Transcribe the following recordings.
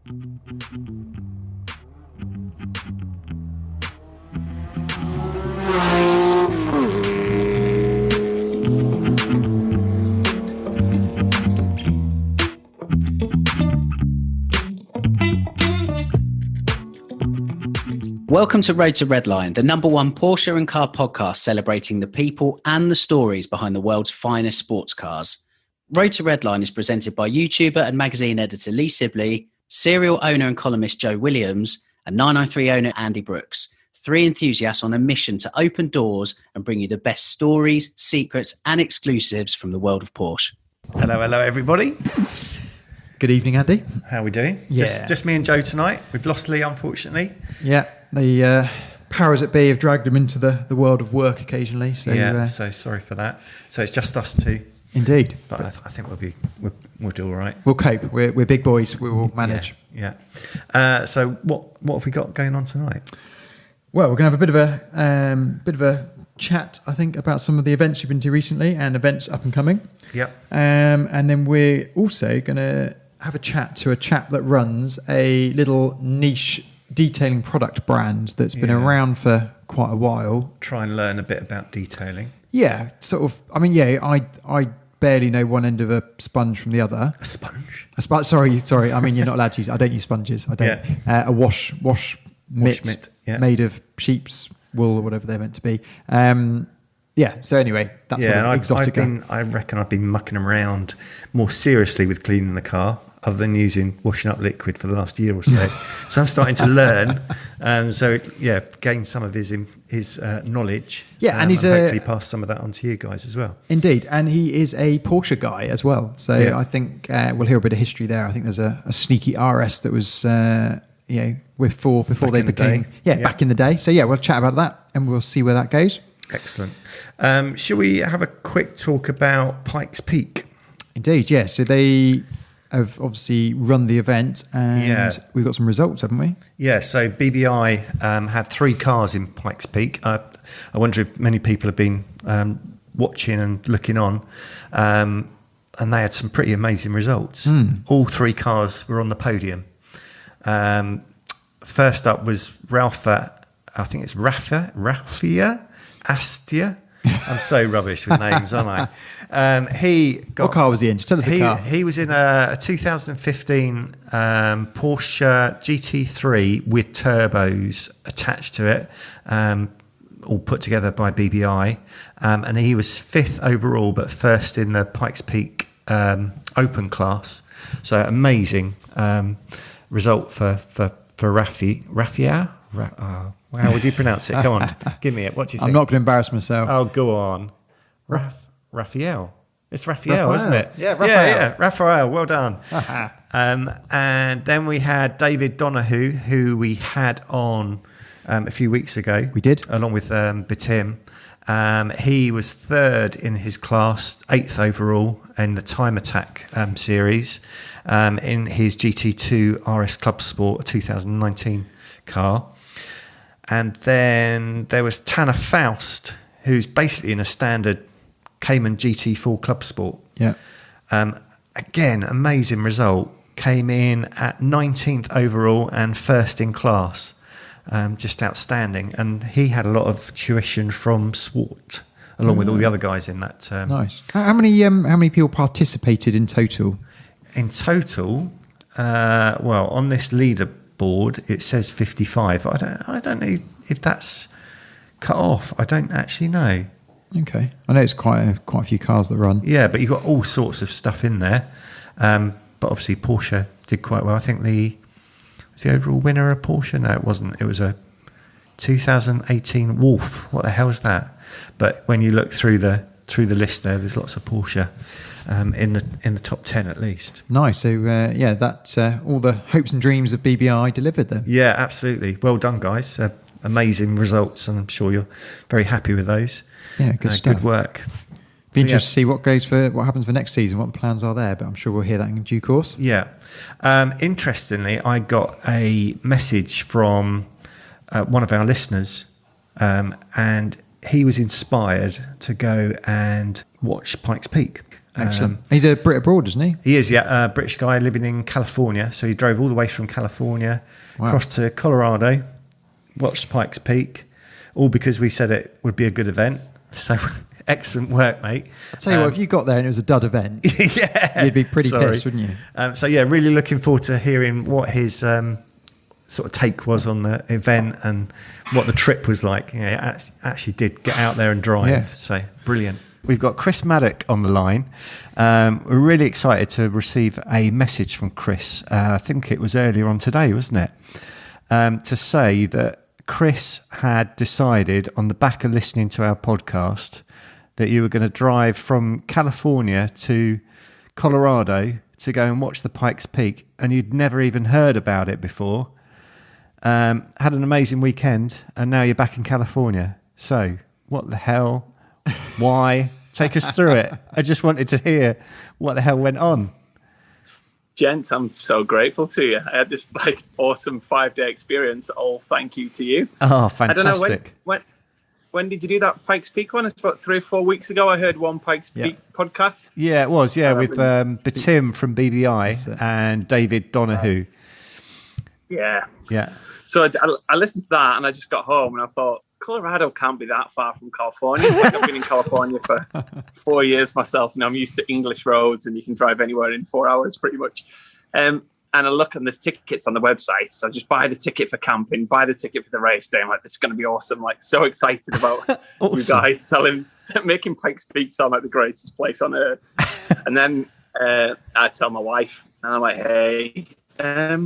Welcome to Road to Redline, the #1 Porsche and car podcast celebrating the people and the stories behind the world's finest sports cars. Road to Redline is presented by YouTuber and magazine editor Lee Sibley, serial owner and columnist Joe Williams, and 993 owner Andy Brooks. Three enthusiasts on a mission to open doors and bring you the best stories, secrets, and exclusives from the world of Porsche. Hello, everybody. Good evening, Andy. How are we doing? Yeah. Just me and Joe tonight. We've lost Lee, unfortunately. Yeah, the powers that be have dragged him into the world of work occasionally. So, so sorry for that. So it's just us two. Indeed. But I think we'll do all right. We'll cope. We're big boys. We will manage. Yeah. So what have we got going on tonight? Well, we're going to have a bit of a chat, I think, about some of the events you've been to recently and events up and coming. Yep. And then we're also going to have a chat to a chap that runs a little niche detailing product brand that's been around for quite a while. Try and learn a bit about detailing. Yeah, sort of. I mean, I barely know one end of a sponge from the other. A sponge? Sorry. I mean, you're not allowed to use. I don't use sponges. I don't. A wash mitt made of sheep's wool or whatever they're meant to be. So anyway, that's what Exotica. I reckon I've been mucking around more seriously with cleaning the car, other than using washing up liquid for the last year or so. So I'm starting to learn, gain some of his knowledge. Yeah, and he's hopefully pass some of that on to you guys as well. Indeed, and he is a Porsche guy as well. So I think we'll hear a bit of history there. I think there's a sneaky RS that was before they became back in the day. So we'll chat about that and we'll see where that goes. Excellent. Shall we have a quick talk about Pikes Peak? Indeed, yeah. So they have obviously run the event and we've got some results, haven't we? Yeah, so BBI had 3 cars in Pikes Peak. I wonder if many people have been watching and looking on. And they had some pretty amazing results. All 3 cars were on the podium. First up was Raffia Astia. I'm so rubbish with names, aren't I? What car was he in? Just tell us the car. He was in a 2015 Porsche GT3 with turbos attached to it, all put together by BBI. And he was 5th overall, but first in the Pikes Peak Open class. So amazing result for Raffia. How would you pronounce it? Come on, give me it. What do you think? I'm not going to embarrass myself. Oh, go on. Raphael. It's Raphael, isn't it? Yeah, Raphael. Yeah, Raphael. Well done. And then we had David Donahue, who we had on a few weeks ago. We did. Along with Batim. He was 3rd in his class, 8th overall in the Time Attack series in his GT2 RS Club Sport 2019 car. And then there was Tanner Faust, who's basically in a standard Cayman GT4 Club Sport. Yeah. Again, amazing result. Came in at 19th overall and 1st in class. Just outstanding. And he had a lot of tuition from Swart, along with all the other guys in that. Nice. How many people participated in total? In total, on this leaderboard it says 55. I don't know if that's cut off. I don't actually know. Okay, I know it's quite a few cars that run. Yeah, but you've got all sorts of stuff in there. But obviously Porsche did quite well. I think was the overall winner a Porsche? No, it wasn't. It was a 2018 Wolf. What the hell is that? But when you look through the list there's lots of Porsche. In the top 10 at least. Nice. So that's all the hopes and dreams of BBI delivered then. Yeah, absolutely. Well done, guys. Amazing results, and I'm sure you're very happy with those. Yeah, good stuff. Good work. Be interested to see what happens for next season, what the plans are there, but I'm sure we'll hear that in due course. Yeah. Interestingly, I got a message from one of our listeners, and he was inspired to go and watch Pikes Peak. Excellent. He's a Brit abroad, isn't he? He is, yeah. A British guy living in California. So he drove all the way from California across to Colorado, watched Pikes Peak, all because we said it would be a good event. So excellent work, mate. I'll tell you what, if you got there and it was a dud event, you'd be pretty pissed, wouldn't you? So yeah, really looking forward to hearing what his sort of take was on the event and what the trip was like. Yeah, actually did get out there and drive. So brilliant. We've got Chris Maddock on the line. We're really excited to receive a message from Chris. I think it was earlier on today, wasn't it? To say that Chris had decided on the back of listening to our podcast that you were going to drive from California to Colorado to go and watch the Pikes Peak, and you'd never even heard about it before. Had an amazing weekend, and now you're back in California. So, what the hell? Why? Take us through it. I just wanted to hear what the hell went on. Gents, I'm so grateful to you. I had this awesome 5-day experience. All thank you to you. Oh, fantastic. I don't know, when did you do that Pikes Peak one? It's about 3 or 4 weeks ago. I heard one Pikes Peak podcast. Yeah, it was. Yeah, with Tim from BBI and David Donahue. Yeah. Yeah. So I listened to that and I just got home and I thought, Colorado can't be that far from California. I've been in California for 4 years myself, and I'm used to English roads and you can drive anywhere in 4 hours pretty much. And I look and there's tickets on the website. So I just buy the ticket for camping, buy the ticket for the race day. I'm like, this is going to be awesome. So excited about you guys making Pikes Peak sound like the greatest place on earth. And then I tell my wife and I'm like, hey, are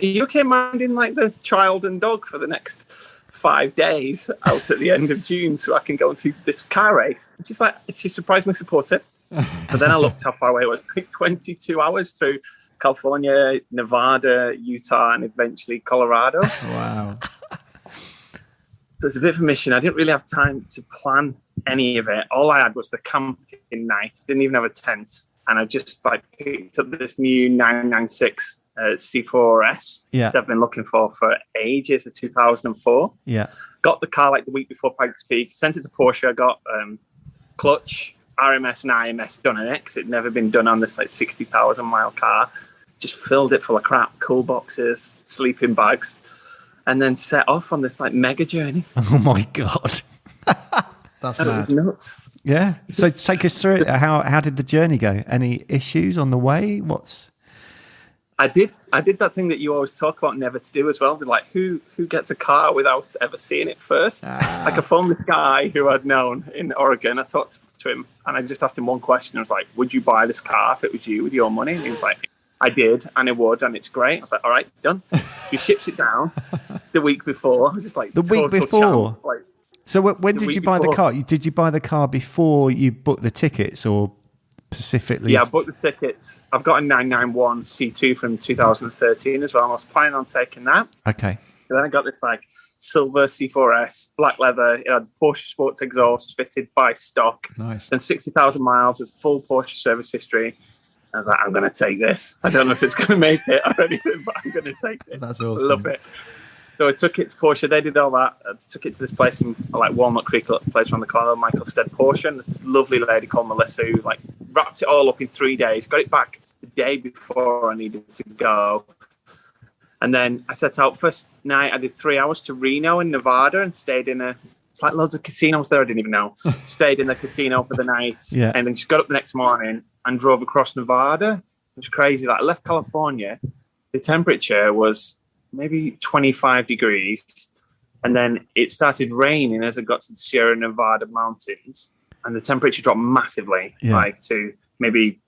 you okay minding the child and dog for the next 5 days out at the end of June so I can go and see this car race? And she's surprisingly supportive. But then I looked how far away it was, 22 hours through California, Nevada, Utah, and eventually Colorado. Wow. So it's a bit of a mission. I didn't really have time to plan any of it. All I had was the camping night. Didn't even have a tent. And I just picked up this new 996 C4S that I've been looking for ages, a 2004. Yeah. Got the car the week before Pikes Peak, sent it to Porsche. I got clutch, RMS and IMS done in it because it'd never been done on this 60,000 mile car. Just filled it full of crap, cool boxes, sleeping bags, and then set off on this mega journey. Oh my God. That's mad. It was nuts. Yeah. So take us through it. How did the journey go? Any issues on the way? I did that thing that you always talk about never to do as well. Who gets a car without ever seeing it first? I phoned this guy who I'd known in Oregon. I talked to him and I just asked him one question. I was like, would you buy this car if it was you with your money? And he was like, I did, and it would, and it's great. I was like, all right, done. He ships it down the week before. Just the week before? Chance, so when did you buy the car? Did you buy the car before you booked the tickets or specifically? Yeah, I booked the tickets. I've got a 991 C2 from 2013 as well. I was planning on taking that. Okay. And then I got this silver C4S, black leather. It had Porsche sports exhaust fitted by stock. Nice. And 60,000 miles with full Porsche service history. I was like, I'm going to take this. I don't know if it's going to make it or anything, but I'm going to take this. That's awesome. I love it. So I took it to Porsche. They did all that. I took it to this place in Walnut Creek, a place around the corner, Michael Stead Porsche. And there's this lovely lady called Melissa who wrapped it all up in 3 days. Got it back the day before I needed to go. And then I set out first night. I did 3 hours to Reno in Nevada and stayed in it's loads of casinos there. I didn't even know. Stayed in the casino for the night. Yeah. And then just got up the next morning and drove across Nevada. It was crazy. I left California. The temperature was maybe 25 degrees. And then it started raining as I got to the Sierra Nevada mountains. And the temperature dropped massively, to maybe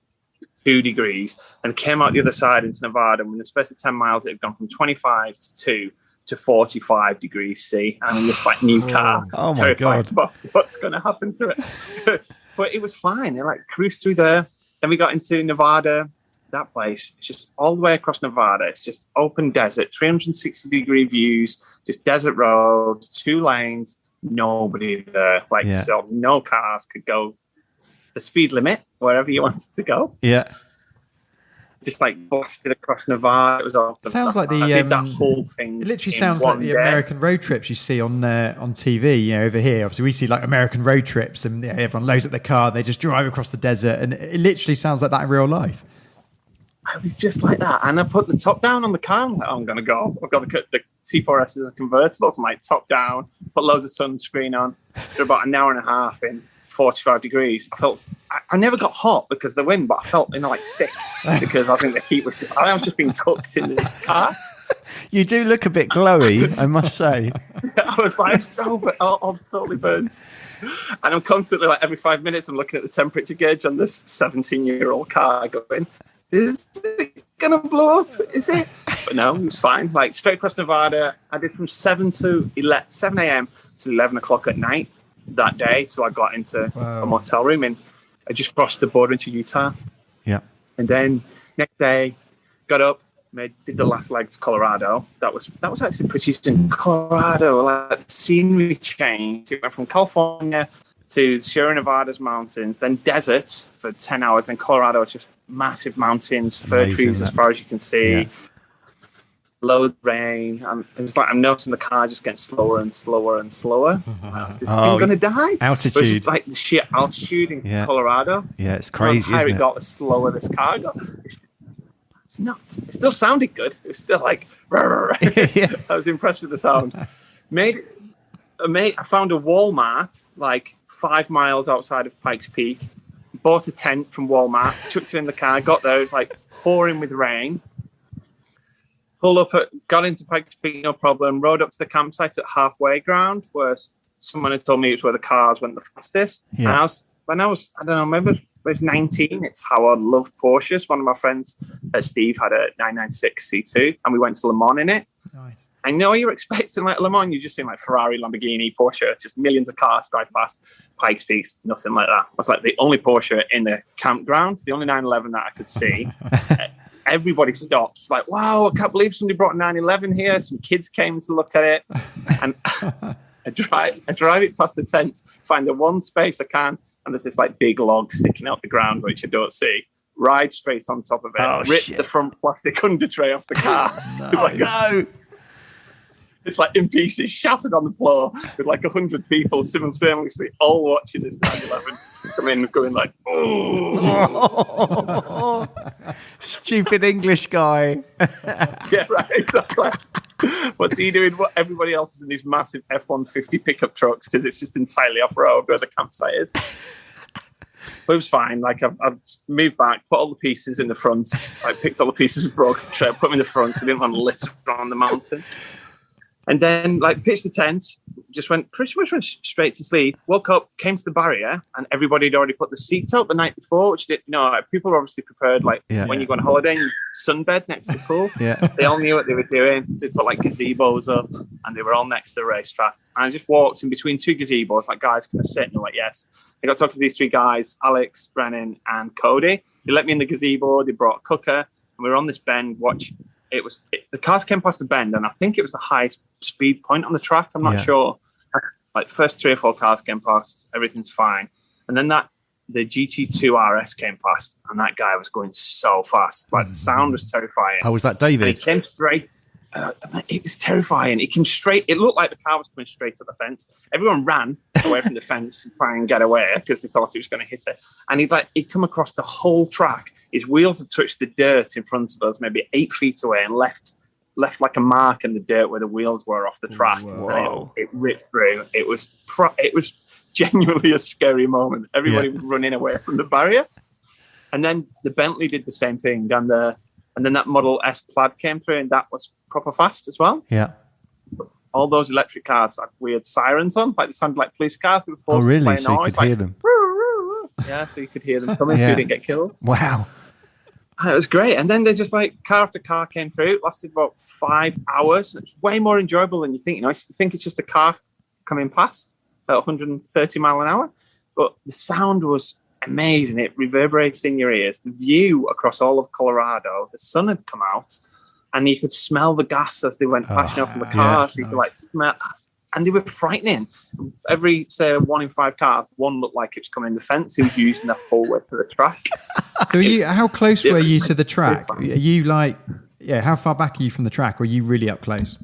2 degrees. And came out the other side into Nevada. And in the space of 10 miles, it had gone from 25 to 2 to 45 degrees C. I'm in this new car. Oh my terrified God. about what's going to happen to it. But it was fine. They cruised through there. Then we got into Nevada. That place, it's just all the way across Nevada. It's just open desert, 360-degree views, just desert roads, 2 lanes, nobody there. So no cars could go the speed limit wherever you wanted to go. Yeah. just like blasted across Nevada. It was awesome. Sounds like I did that whole thing. It literally sounds like the American road trips you see on TV. You know, over here, obviously we see like American road trips, and everyone loads up their car, they just drive across the desert, and it literally sounds like that in real life. I was just like that, and I put the top down on the car. I'm like, I'm gonna go. I've got the C4S as a convertible, so I'm like top down, put loads of sunscreen on. For about an hour and a half in 45 degrees. I never got hot because of the wind, but I felt like sick because I think the heat was just. I've just been cooked in this car. You do look a bit glowy, I must say. I was like, I'm totally burnt. And I'm constantly like every 5 minutes, I'm looking at the temperature gauge on this 17-year-old car going, is it going to blow up? Is it? But no, it was fine. Like straight across Nevada, I did from 7 a.m. to 11 o'clock at night that day. So I got into a motel room and I just crossed the border into Utah. Yeah. And then next day, got up, did the last leg to Colorado. That was actually pretty in Colorado. Like the scenery changed. It went from California to Sierra Nevada's mountains, then desert for 10 hours. Then Colorado was just massive mountains, fir trees as far as you can see, loads of rain. And it was like I'm noticing the car just getting slower and slower and slower. Is this thing going to die? Altitude. It was just like the sheer altitude in Colorado. Yeah, it's crazy, isn't it? The higher it got, the slower this car got. It's nuts. It still sounded good. It was still like, I was impressed with the sound. I found a Walmart like 5 miles outside of Pikes Peak. Bought a tent from Walmart, chucked it in the car, got there, it was like pouring with rain. Got into Pikes Peak, no problem. Rode up to the campsite at halfway ground where someone had told me it's where the cars went the fastest. Yeah. And when I was, I don't know, maybe I was 19, it's how I loved Porsches. One of my friends, Steve, had a 996 C2 and we went to Le Mans in it. Nice. I know you're expecting like Le Mans, you just see like Ferrari, Lamborghini, Porsche, just millions of cars drive past. Pikes Peaks, nothing like that. I was like the only Porsche in the campground, the only 911 that I could see. Everybody stopped. It's like, wow, I can't believe somebody brought a 911 here. Some kids came to look at it. And I drive it past the tent, find the one space I can, and there's this like big log sticking out the ground, which I don't see. Ride straight on top of it, rip the front plastic under tray off the car. No. It's like in pieces, shattered on the floor, with like 100 people simultaneously all watching this 911 come in, going like, "Oh, stupid English guy." Yeah, right, exactly. What's he doing? What everybody else is in these massive F-150 pickup trucks because it's just entirely off road where the campsite is. But it was fine. Like I've moved back, put all the pieces in the front. I picked all the pieces of broken tray, put them in the front. I didn't want to litter on the mountain. And then, like, pitched the tent, pretty much went straight to sleep. Woke up, came to the barrier, and everybody had already put the seats out the night before, which didn't know. Like, people were obviously prepared, like, when you go on holiday and you sunbed next to the pool. They all knew what they were doing. They put, like, gazebos up, and they were all next to the racetrack. And I just walked in between two gazebos, like, guys, can I sit? And they're like, yes. I got to talk to these three guys, Alex, Brennan, and Cody. They let me in the gazebo. They brought a cooker, and we were on this bend watching. The cars came past the bend, and I think it was the highest speed point on the track. I'm not sure. Like first 3 or 4 cars came past, everything's fine, and then the GT2 RS came past, and that guy was going so fast. Like the sound was terrifying. Oh, was that David? And he came straight. It was terrifying. It came straight. It looked like the car was coming straight to the fence. Everyone ran away from the fence to try and get away because they thought he was going to hit it. And he'd come across the whole track. His wheels had touched the dirt in front of us, maybe 8 feet away, and left like a mark in the dirt where the wheels were off the track. And it ripped through. It was genuinely a scary moment. Everybody was running away from the barrier. And then the Bentley did the same thing, and then that Model S Plaid came through, and that was proper fast as well. Yeah. All those electric cars had weird sirens on, like they sounded like police cars. They were forced to play noise. So you could hear them. Yeah, so you could hear them coming, so you didn't get killed. Wow. It was great. And then they just like car after car came through. It lasted about 5 hours. It's way more enjoyable than you think. You think it's just a car coming past at 130 mile an hour, but the sound was amazing. It reverberated in your ears. The view across all of Colorado, the sun had come out, and you could smell the gas as they went passing off in the car. So you could like smell. and they were frightening. Every, say, 1 in 5 cars, one looked like it was coming in the fence. He was using the whole way to the track. So how close were you to the track? Are you how far back are you from the track? Or are you really up close?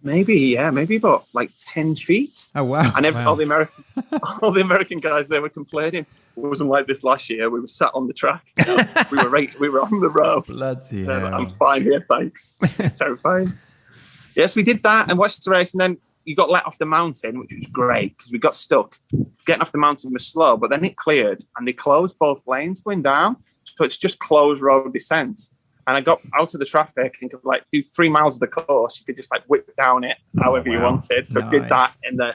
Maybe about like 10 feet. Oh, wow. And all the American guys, they were complaining. It wasn't like this last year. We were sat on the track. We were on the road. Bloody hell. I'm fine here, thanks. It's terrifying. Yes, we did that and watched the race, and then you got let off the mountain, which was great because we got stuck. Getting off the mountain was slow, but then it cleared, and they closed both lanes going down, so it's just closed road descent. And I got out of the traffic and could like do 3 miles of the course. You could just like whip down it however you wanted. So I did that in the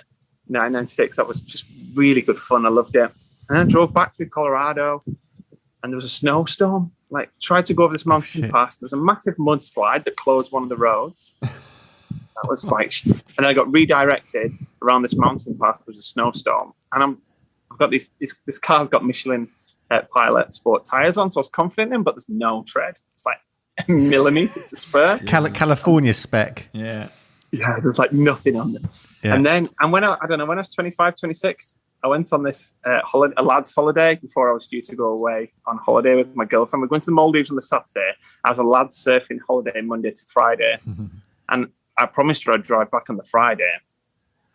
996. That was just really good fun. I loved it. And then I drove back through Colorado, and there was a snowstorm. Like, tried to go over this mountain pass. There was a massive mudslide that closed one of the roads. That was like, and then I got redirected around this mountain path. There was a snowstorm, and I've got this car's got Michelin Pilot sport tires on, so I was confident in, but there's no tread. It's like a millimeter to spur. California spec. Yeah, there's like nothing on them. Yeah. And when I was 25, 26, I went on this a lad's holiday before I was due to go away on holiday with my girlfriend. We're going to the Maldives on the Saturday. I was a lad's surfing holiday Monday to Friday. And I promised her I'd drive back on the Friday.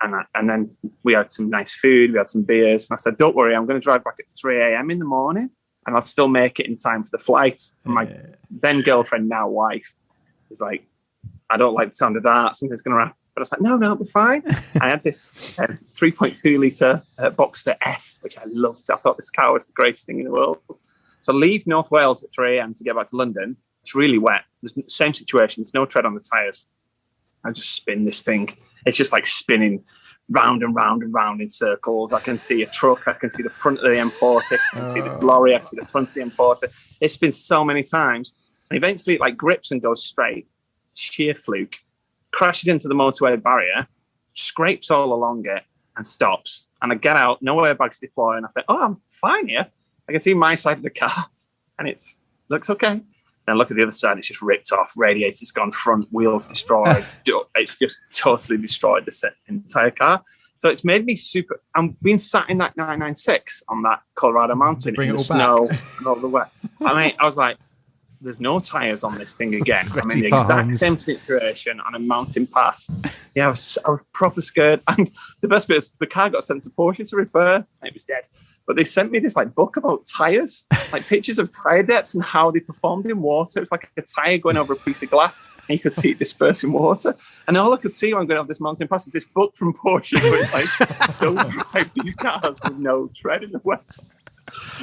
And then we had some nice food, we had some beers. And I said, don't worry, I'm going to drive back at 3 a.m. in the morning, and I'll still make it in time for the flight. And my then girlfriend, now wife, was like, I don't like the sound of that. Something's going to happen. But I was like, no, it'll be fine. I had this 3.2 litre Boxster S, which I loved. I thought this car was the greatest thing in the world. So I leave North Wales at 3 a.m. to get back to London. It's really wet. There's the same situation. There's no tread on the tyres. I just spin this thing. It's just like spinning round and round and round in circles. I can see a truck. I can see the front of the M40. I can see this lorry. I can see the front of the M40. It spins so many times. And eventually it like grips and goes straight. Sheer fluke. Crashes into the motorway barrier, scrapes all along it, and stops. And I get out, no airbags deploy, and I think, I'm fine here. I can see my side of the car, and it looks okay. Then I look at the other side, it's just ripped off, radiator's gone, front wheels destroyed. It's just totally destroyed the entire car. So it's made me super. I'm being sat in that 996 on that Colorado mountain in the snow and all the wet. I mean, I was like, there's no tyres on this thing again. I'm in the exact same situation on a mountain pass. Yeah, I was proper scared. And the best bit is the car got sent to Porsche to repair, and it was dead. But they sent me this like book about tyres, like pictures of tyre depths and how they performed in water. It was like a tyre going over a piece of glass, and you could see it disperse in water. And all I could see when I'm going over this mountain pass is this book from Porsche going like, don't drive these cars with no tread in the wet.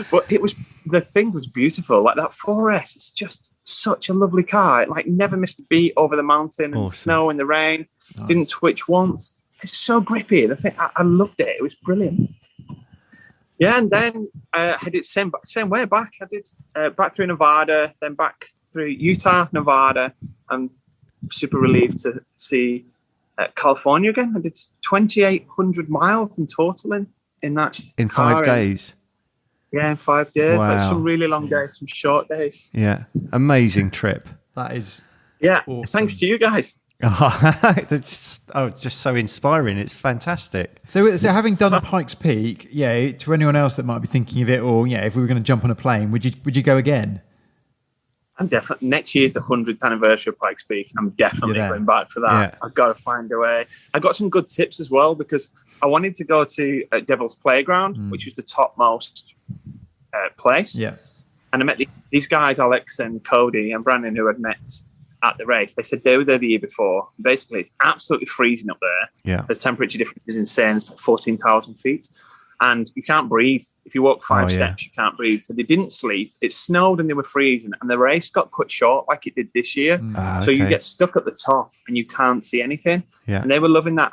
But the thing was beautiful. Like that 4S, it's just such a lovely car. It like never missed a beat over the mountain and the snow and the rain. Nice. Didn't twitch once. It's so grippy. And I loved it. It was brilliant. Yeah, and then I did same way back. I did back through Nevada, then back through Utah, Nevada. I'm super relieved to see California again. I did 2,800 miles in total in that in 5 days. Yeah, in 5 days. Wow. Like some really long days, some short days. Yeah, amazing trip. That is awesome. Thanks to you guys. That's just so inspiring. It's fantastic. So having done Pikes Peak, to anyone else that might be thinking of it, or if we were going to jump on a plane, would you go again? I'm definitely. Next year's the 100th anniversary of Pikes Peak, and I'm definitely going back for that. Yeah. I've got to find a way. I got some good tips as well because I wanted to go to Devil's Playground, which was the topmost place. Yeah. And I met these guys, Alex and Cody and Brandon, who I'd met at the race. They said they were there the year before. Basically, it's absolutely freezing up there. Yeah. The temperature difference is insane. It's like 14,000 feet. And you can't breathe. If you walk 5 steps, you can't breathe. So they didn't sleep. It snowed and they were freezing. And the race got cut short like it did this year. So you get stuck at the top and you can't see anything. Yeah. And they were loving that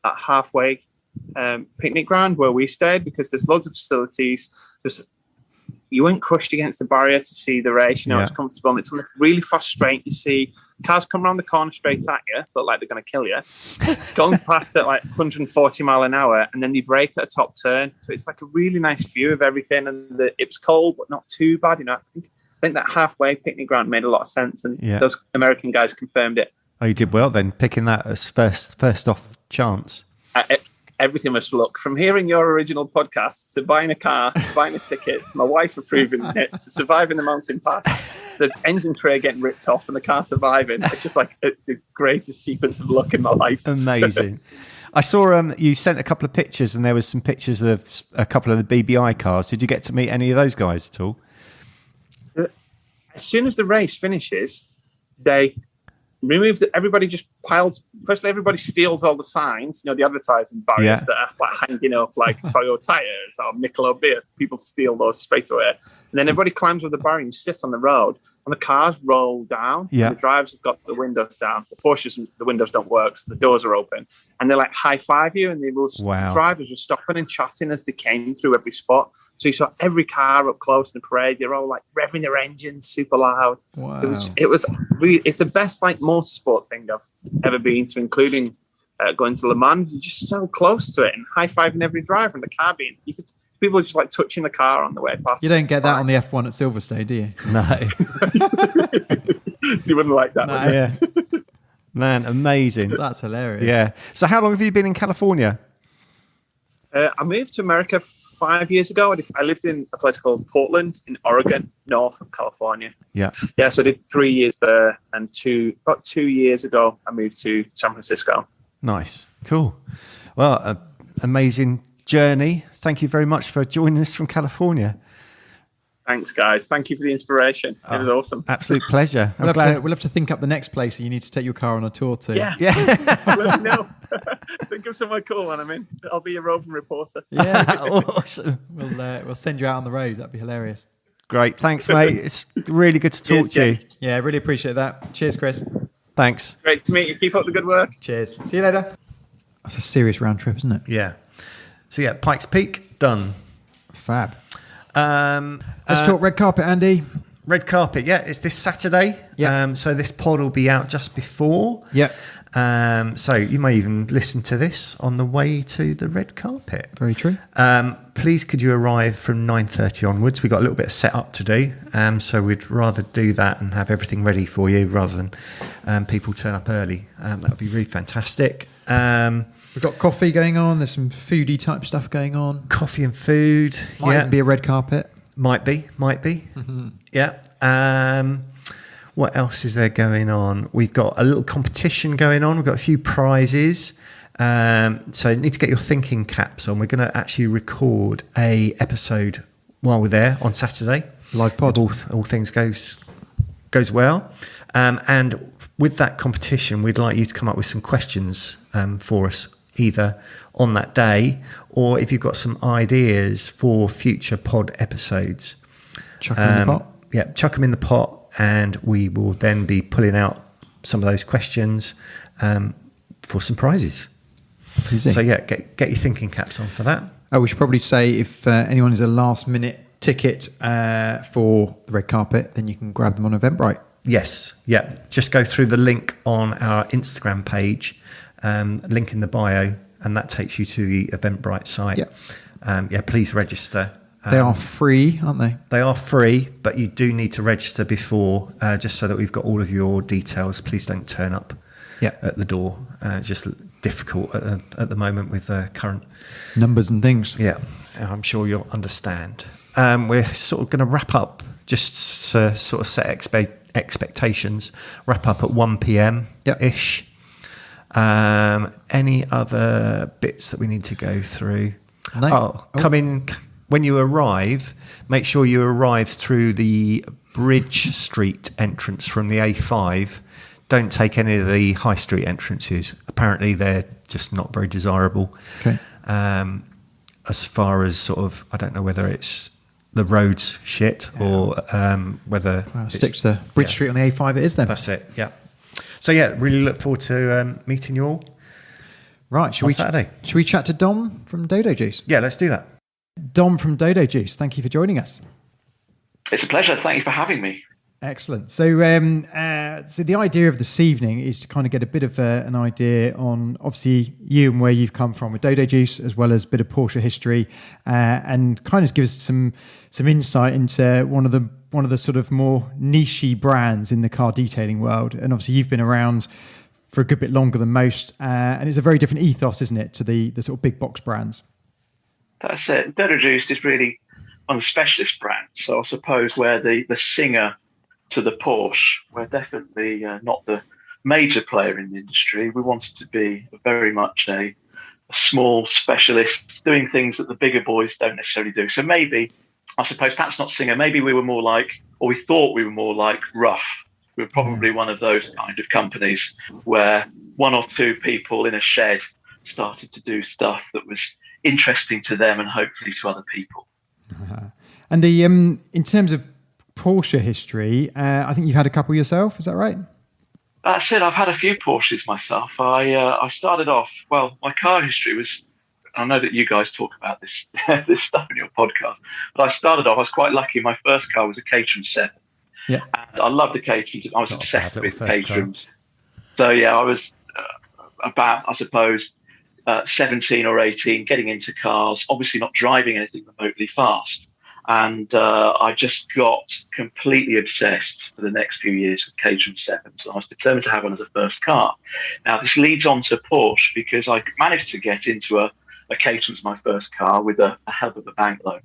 halfway picnic ground where we stayed because there's loads of facilities. You weren't crushed against the barrier to see the race. It's comfortable. And it's on a really fast straight. You see cars come around the corner straight at you, look like they're going to kill you, going past at like 140 mile an hour, and then they brake at a top turn. So it's like a really nice view of everything. And it was cold, but not too bad. I think that halfway picnic ground made a lot of sense. And those American guys confirmed it. Oh, you did well then, picking that as first off chance? Everything must look from hearing your original podcast to buying a car, to buying a ticket, my wife approving it, to surviving the mountain pass, to the engine tray getting ripped off and the car surviving. It's just like the greatest sequence of luck in my life. Amazing. I saw you sent a couple of pictures, and there was some pictures of a couple of the BBI cars. Did you get to meet any of those guys at all? As soon as the race finishes, they remove everybody just piles. Firstly, everybody steals all the signs, the advertising barriers that are like hanging up, like Toyo tires or Michelob beer. People steal those straight away, and then everybody climbs over the barrier and sits on the road. And the cars roll down. Yeah. The drivers have got the windows down. The Porsches, the windows don't work, so the doors are open. And they like high five you, and the drivers were stopping and chatting as they came through every spot. So you saw every car up close in the parade. They're all like revving their engines super loud. Wow. It was really, it's the best like motorsport thing I've ever been to, including going to Le Mans. You're just so close to it and high fiving every driver in the car. People are just like touching the car on the way past. You don't get that on the F1 at Silverstone, do you? No. You wouldn't like that. No. Yeah. Man, amazing. That's hilarious. Yeah. So how long have you been in California? I moved to America 5 years ago. I lived in a place called Portland in Oregon, north of California. Yeah. Yeah, so I did 3 years there, and about 2 years ago, I moved to San Francisco. Nice. Cool. Well, amazing journey. Thank you very much for joining us from California. Thanks, guys. Thank you for the inspiration. It was awesome. Absolute pleasure. We'll have to think up the next place that you need to take your car on a tour to. Yeah. Let me know. Think of somewhere cool when I'm in. I'll be a roving reporter. Yeah. Awesome. We'll send you out on the road. That'd be hilarious. Great. Thanks, mate. It's really good to talk to you. Yeah, really appreciate that. Cheers, Chris. Thanks. Great to meet you. Keep up the good work. Cheers. See you later. That's a serious round trip, isn't it? Yeah. So yeah, Pikes Peak, done. Fab. Let's talk red carpet, Andy. Red carpet, yeah. It's this Saturday. Yeah. So this pod will be out just before. Yeah. So you may even listen to this on the way to the red carpet. Very true. Please could you arrive from 9:30 onwards? We've got a little bit of setup to do. So we'd rather do that and have everything ready for you rather than people turn up early. That would be really fantastic. We've got coffee going on. There's some foodie type stuff going on. Coffee and food. Might even be a red carpet. Might be. Mm-hmm. Yeah. What else is there going on? We've got a little competition going on. We've got a few prizes. So you need to get your thinking caps on. We're going to actually record a episode while we're there on Saturday. Live pod. All things goes well. And with that competition, we'd like you to come up with some questions for us, either on that day or if you've got some ideas for future pod episodes. Chuck them in the pot. Yeah, chuck them in the pot, and we will then be pulling out some of those questions for some prizes. Easy. So yeah, get your thinking caps on for that. Oh, we should probably say if anyone is a last minute ticket for the red carpet, then you can grab them on Eventbrite. Yes, yeah. Just go through the link on our Instagram page, link in the bio, and that takes you to the Eventbrite site. Yeah, please register. They are free, aren't they? They are free, but you do need to register before, just so that we've got all of your details. Please don't turn up at the door. It's just difficult at the moment with current numbers and things. Yeah, I'm sure you'll understand. We're sort of going to wrap up, just to sort of set expectations. Wrap up at 1 p.m. ish. Any other bits that we need to go through? No. Come in. When you arrive, make sure you arrive through the Bridge Street entrance from the A5. Don't take any of the high street entrances. Apparently, they're just not very desirable. Okay. As far as sort of, I don't know whether it's the road's shit or whether... stick to Bridge Street on the A5 it is then. That's it, yeah. So, yeah, really look forward to meeting you all. Right, Saturday. Should we chat to Dom from Dodo Juice? Yeah, let's do that. Dom from Dodo Juice, thank you for joining us. It's a pleasure. Thank you for having me. Excellent. So the idea of this evening is to kind of get a bit of an idea on, obviously, you and where you've come from with Dodo Juice, as well as a bit of Porsche history, and kind of give us some insight into one of the sort of more niche-y brands in the car detailing world. And obviously, you've been around for a good bit longer than most. And it's a very different ethos, isn't it, to the sort of big box brands? That's it. Dodo Juice is really one of the specialist brands. So I suppose where the singer to the Porsche, we're definitely not the major player in the industry. We wanted to be very much a small specialist doing things that the bigger boys don't necessarily do. So maybe, I suppose, perhaps not singer, maybe we were more like, or we thought we were more like Rough. We were probably one of those kind of companies where one or two people in a shed started to do stuff that was interesting to them and hopefully to other people. And the in terms of Porsche history, I think you've had a couple yourself, is that right? That's it. I've had a few Porsches myself. I started off, well, my car history was, I know that you guys talk about this this stuff in your podcast, but I started off, I was quite lucky. My first car was a Caterham 7. Yeah. And I loved the Caterhams. I was obsessed with Caterhams. So yeah, I was about, I suppose, 17 or 18, getting into cars, obviously not driving anything remotely fast. And I just got completely obsessed for the next few years with Caterham 7s. So I was determined to have one as a first car. Now, this leads on to Porsche because I managed to get into a Caterham as my first car with a help of a bank loan.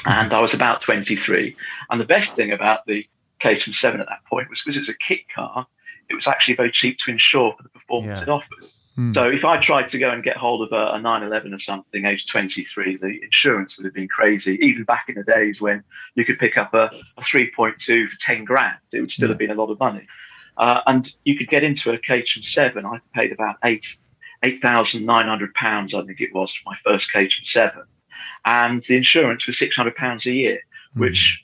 And I was about 23. And the best thing about the Caterham 7 at that point was because it was a kit car, it was actually very cheap to insure for the performance it offered. So if I tried to go and get hold of a 911 or something, age 23, the insurance would have been crazy. Even back in the days when you could pick up a 3.2 for 10 grand, it would still have been a lot of money. And you could get into a Caterham 7. I paid about £8,900, I think it was, for my first Caterham 7. And the insurance was £600 a year, which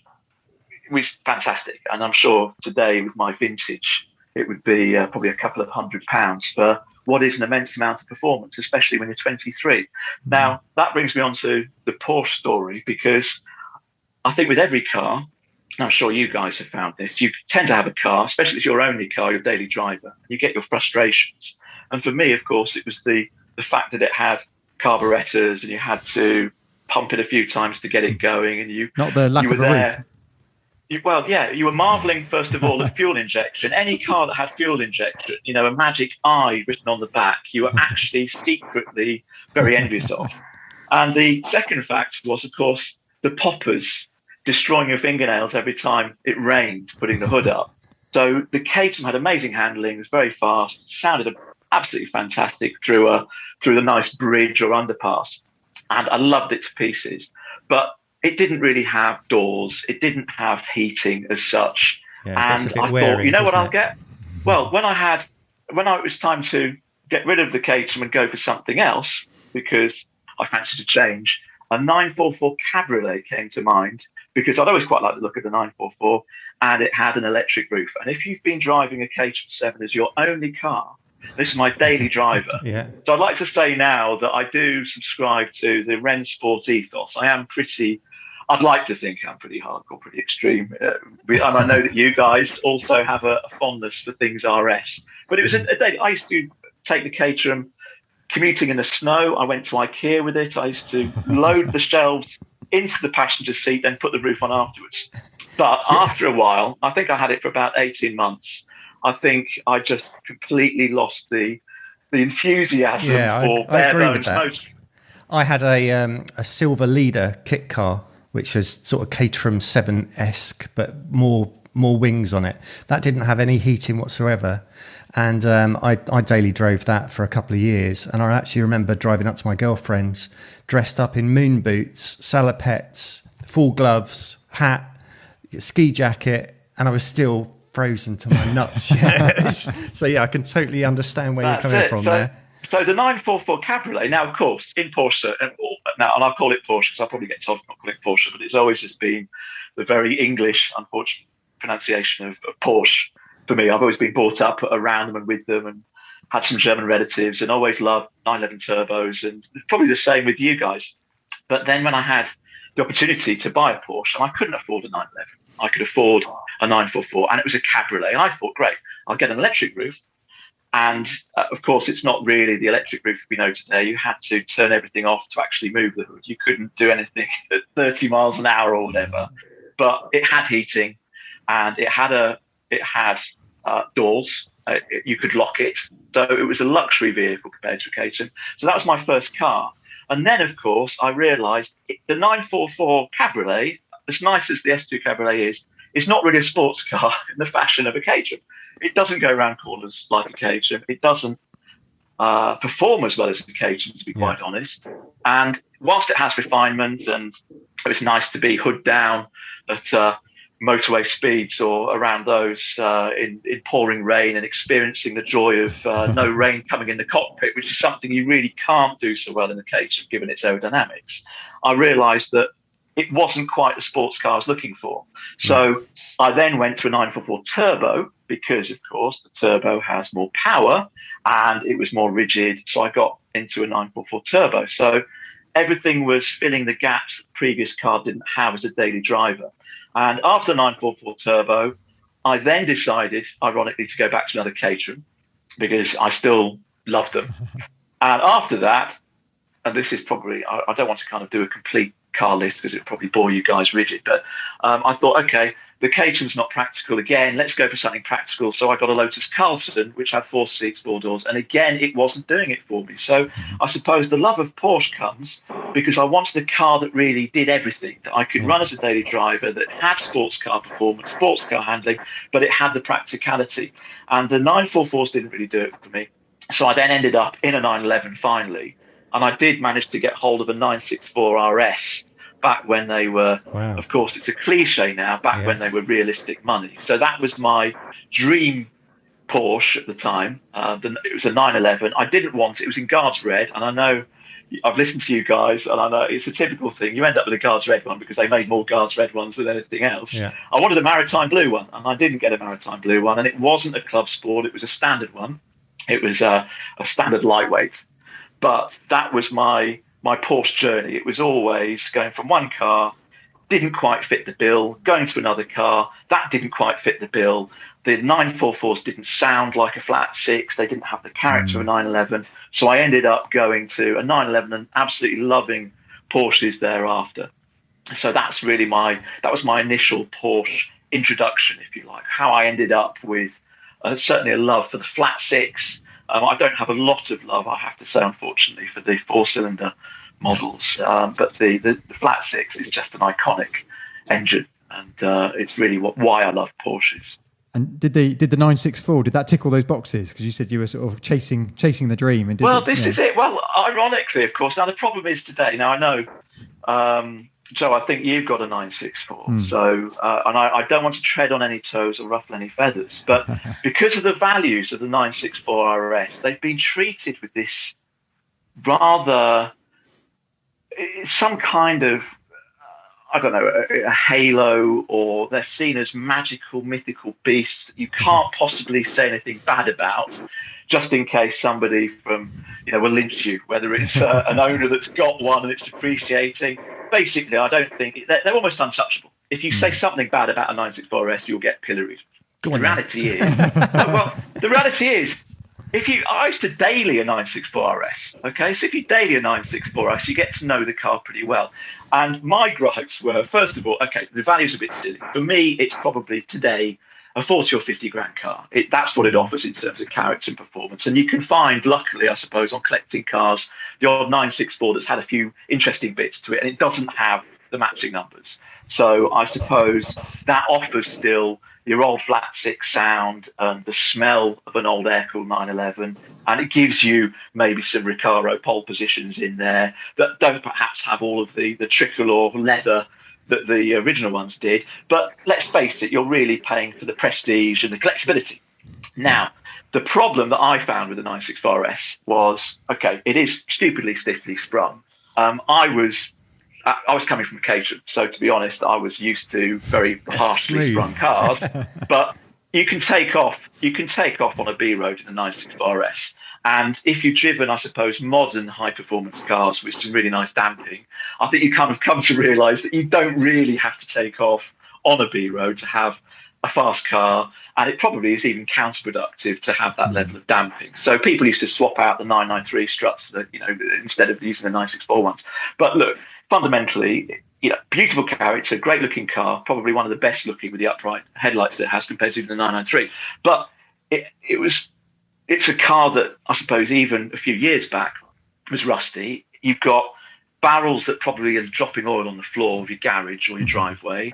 was fantastic. And I'm sure today with my vintage, it would be probably a couple of £100 for what is an immense amount of performance, especially when you're 23. Now, that brings me on to the Porsche story, because I think with every car, and I'm sure you guys have found this, you tend to have a car, especially if it's your only car, your daily driver, you get your frustrations. And for me, of course, it was the fact that it had carburetors and you had to pump it a few times to get it going. And you Not the lack you were of a there. roof. You were marveling, first of all, at fuel injection. Any car that had fuel injection, a magic I written on the back, you were actually secretly very envious of. And the second fact was, of course, the poppers destroying your fingernails every time it rained, putting the hood up. So the Caterham had amazing handling, it was very fast, sounded absolutely fantastic through the nice bridge or underpass. And I loved it to pieces. But it didn't really have doors. It didn't have heating as such. Yeah, and I thought, you know what I'll get? Well, when it was time to get rid of the Caterham and go for something else, because I fancied a change, a 944 Cabriolet came to mind, because I'd always quite liked the look of the 944, and it had an electric roof. And if you've been driving a Caterham 7 as your only car, this is my daily driver. So I'd like to say now that I do subscribe to the Ren Sport ethos. I'd like to think I'm pretty hardcore, pretty extreme. And I know that you guys also have a fondness for things RS. But it was a day. I used to take the Caterham commuting in the snow. I went to IKEA with it. I used to load the shelves into the passenger seat, then put the roof on afterwards. But after a while, I think I had it for about 18 months. I think I just completely lost the enthusiasm for bare bones motoring. I had a silver leader kit car, which was sort of Caterham 7-esque, but more wings on it. That didn't have any heating whatsoever. And I daily drove that for a couple of years. And I actually remember driving up to my girlfriend's dressed up in moon boots, salopettes, full gloves, hat, ski jacket, and I was still frozen to my nuts. So yeah, I can totally understand where you're coming from there. So the 944 Cabriolet, now of course in Porsche, and I'll call it Porsche because I'll probably get told not to call it Porsche, but it's always just been the very English, unfortunate pronunciation of Porsche for me. I've always been brought up around them and with them, and had some German relatives, and always loved 911 turbos, and probably the same with you guys. But then when I had the opportunity to buy a Porsche, and I couldn't afford a 911, I could afford a 944, and it was a Cabriolet, and I thought, great, I'll get an electric roof. And of course, it's not really the electric roof we know today. You had to turn everything off to actually move the hood. You couldn't do anything at 30 miles an hour or whatever. But it had heating, and it had doors, You could lock it. So it was a luxury vehicle compared to a Caterham. So that was my first car. And then, of course, I realised the 944 Cabriolet, as nice as the S2 Cabriolet is not really a sports car in the fashion of a Caterham. It doesn't go around corners like a Caterham. It doesn't perform as well as a Caterham, to be quite honest. And whilst it has refinement, and it was nice to be hood down at motorway speeds or around those in pouring rain and experiencing the joy of no rain coming in the cockpit, which is something you really can't do so well in the Caterham given its aerodynamics, I realised that it wasn't quite the sports car I was looking for. So I then went to a 944 Turbo because, of course, the Turbo has more power and it was more rigid. So I got into a 944 Turbo. So everything was filling the gaps that the previous car didn't have as a daily driver. And after the 944 Turbo, I then decided, ironically, to go back to another Caterham because I still loved them. And after that, and this is probably, I don't want to kind of do a complete car list because it would probably bore you guys rigid, but I thought, okay, the Caterham's not practical again, let's go for something practical. So I got a Lotus Carlton, which had 4 seats, 4 doors, and again, it wasn't doing it for me. So I suppose the love of Porsche comes because I wanted a car that really did everything, that I could run as a daily driver, that had sports car performance, sports car handling, but it had the practicality. And the 944s didn't really do it for me. So I then ended up in a 911 finally, and I did manage to get hold of a 964 RS back when they were, of course, it's a cliche now, back when they were realistic money. So that was my dream Porsche at the time. It was a 911. I didn't want it. It was in Guards Red. And I know I've listened to you guys, and I know it's a typical thing. You end up with a Guards Red one because they made more Guards Red ones than anything else. Yeah. I wanted a Maritime Blue one, and I didn't get a Maritime Blue one. And it wasn't a Club Sport. It was a standard one. It was a standard lightweight. But that was my Porsche journey. It was always going from one car, didn't quite fit the bill, going to another car, that didn't quite fit the bill. The 944s didn't sound like a flat six. They didn't have the character of a 911. So I ended up going to a 911 and absolutely loving Porsches thereafter. So that's really that was my initial Porsche introduction, if you like, how I ended up with certainly a love for the flat six. I don't have a lot of love, I have to say, unfortunately, for the 4-cylinder models. But the flat six is just an iconic engine, and it's really why I love Porsches. And did the 964, did that tick all those boxes? Because you said you were sort of chasing the dream. And this is it. Well, ironically, of course. Now the problem is today. Now I know, Joe, I think you've got a 964. So, and I don't want to tread on any toes or ruffle any feathers, but because of the values of the 964 RS, they've been treated with this rather, some kind of, I don't know, a halo, or they're seen as magical, mythical beasts that you can't possibly say anything bad about, just in case somebody will lynch you, whether it's an owner that's got one and it's depreciating. Basically, I don't think they're almost untouchable. If you say something bad about a 964 RS, you'll get pilloried. The reality is, I used to daily a 964 RS. Okay, so if you daily a 964 RS, you get to know the car pretty well. And my gripes were, first of all, okay, the value's a bit silly. For me, it's probably today a 40 or 50 grand car. That's what it offers in terms of character and performance. And you can find, luckily, I suppose, on collecting cars, the odd 964 that's had a few interesting bits to it, and it doesn't have the matching numbers. So I suppose that offers still your old flat six sound and the smell of an old air-cooled 911, and it gives you maybe some Recaro pole positions in there that don't perhaps have all of the tricolor leather that the original ones did. But let's face it, you're really paying for the prestige and the collectability. Now, the problem that I found with the 964 RS was, okay, it is stupidly stiffly sprung. I was coming from a Caterham, so to be honest, I was used to very harshly sprung cars. But you can take off on a B road in a 964 RS. And if you've driven, I suppose, modern high-performance cars with some really nice damping, I think you kind of come to realise that you don't really have to take off on a B road to have a fast car, and it probably is even counterproductive to have that level of damping. So people used to swap out the 993 struts, instead of using the 964 ones. But look, fundamentally, beautiful character, great-looking car, probably one of the best looking with the upright headlights that it has compared to the 993. But it's a car that I suppose even a few years back was rusty. You've got barrels that probably are dropping oil on the floor of your garage or your driveway.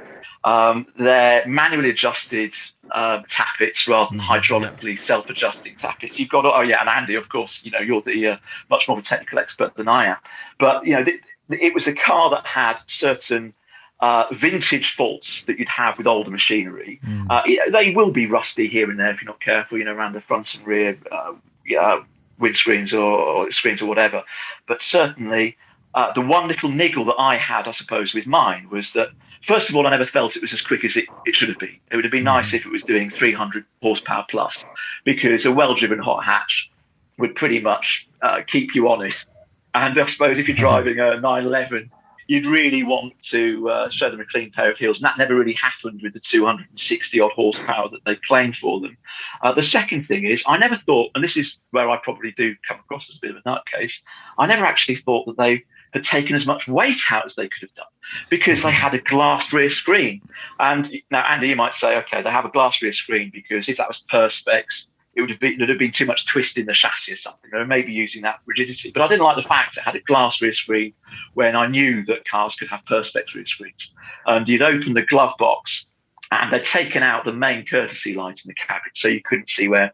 They're manually adjusted tappets rather than hydraulically self-adjusting tappets. You've got, and Andy, of course, you're the much more of a technical expert than I am. But it was a car that had certain vintage faults that you'd have with older machinery. They will be rusty here and there if you're not careful, around the front and rear windscreens or screens or whatever. But certainly, the one little niggle that I had, I suppose, with mine was that, first of all, I never felt it was as quick as it should have been. It would have been nice if it was doing 300 horsepower plus, because a well-driven hot hatch would pretty much keep you honest. And I suppose if you're driving a 911, you'd really want to show them a clean pair of heels. And that never really happened with the 260 odd horsepower that they claimed for them. The second thing is, I never thought, and this is where I probably do come across as a bit of a nutcase, I never actually thought that they had taken as much weight out as they could have done, because they had a glass rear screen. And now, Andy, you might say, okay, they have a glass rear screen because if that was Perspex, it would have been too much twist in the chassis or something, or maybe using that rigidity. But I didn't like the fact it had a glass rear screen when I knew that cars could have Perspex rear screens. And you'd open the glove box, and they'd taken out the main courtesy light in the cabin, so you couldn't see where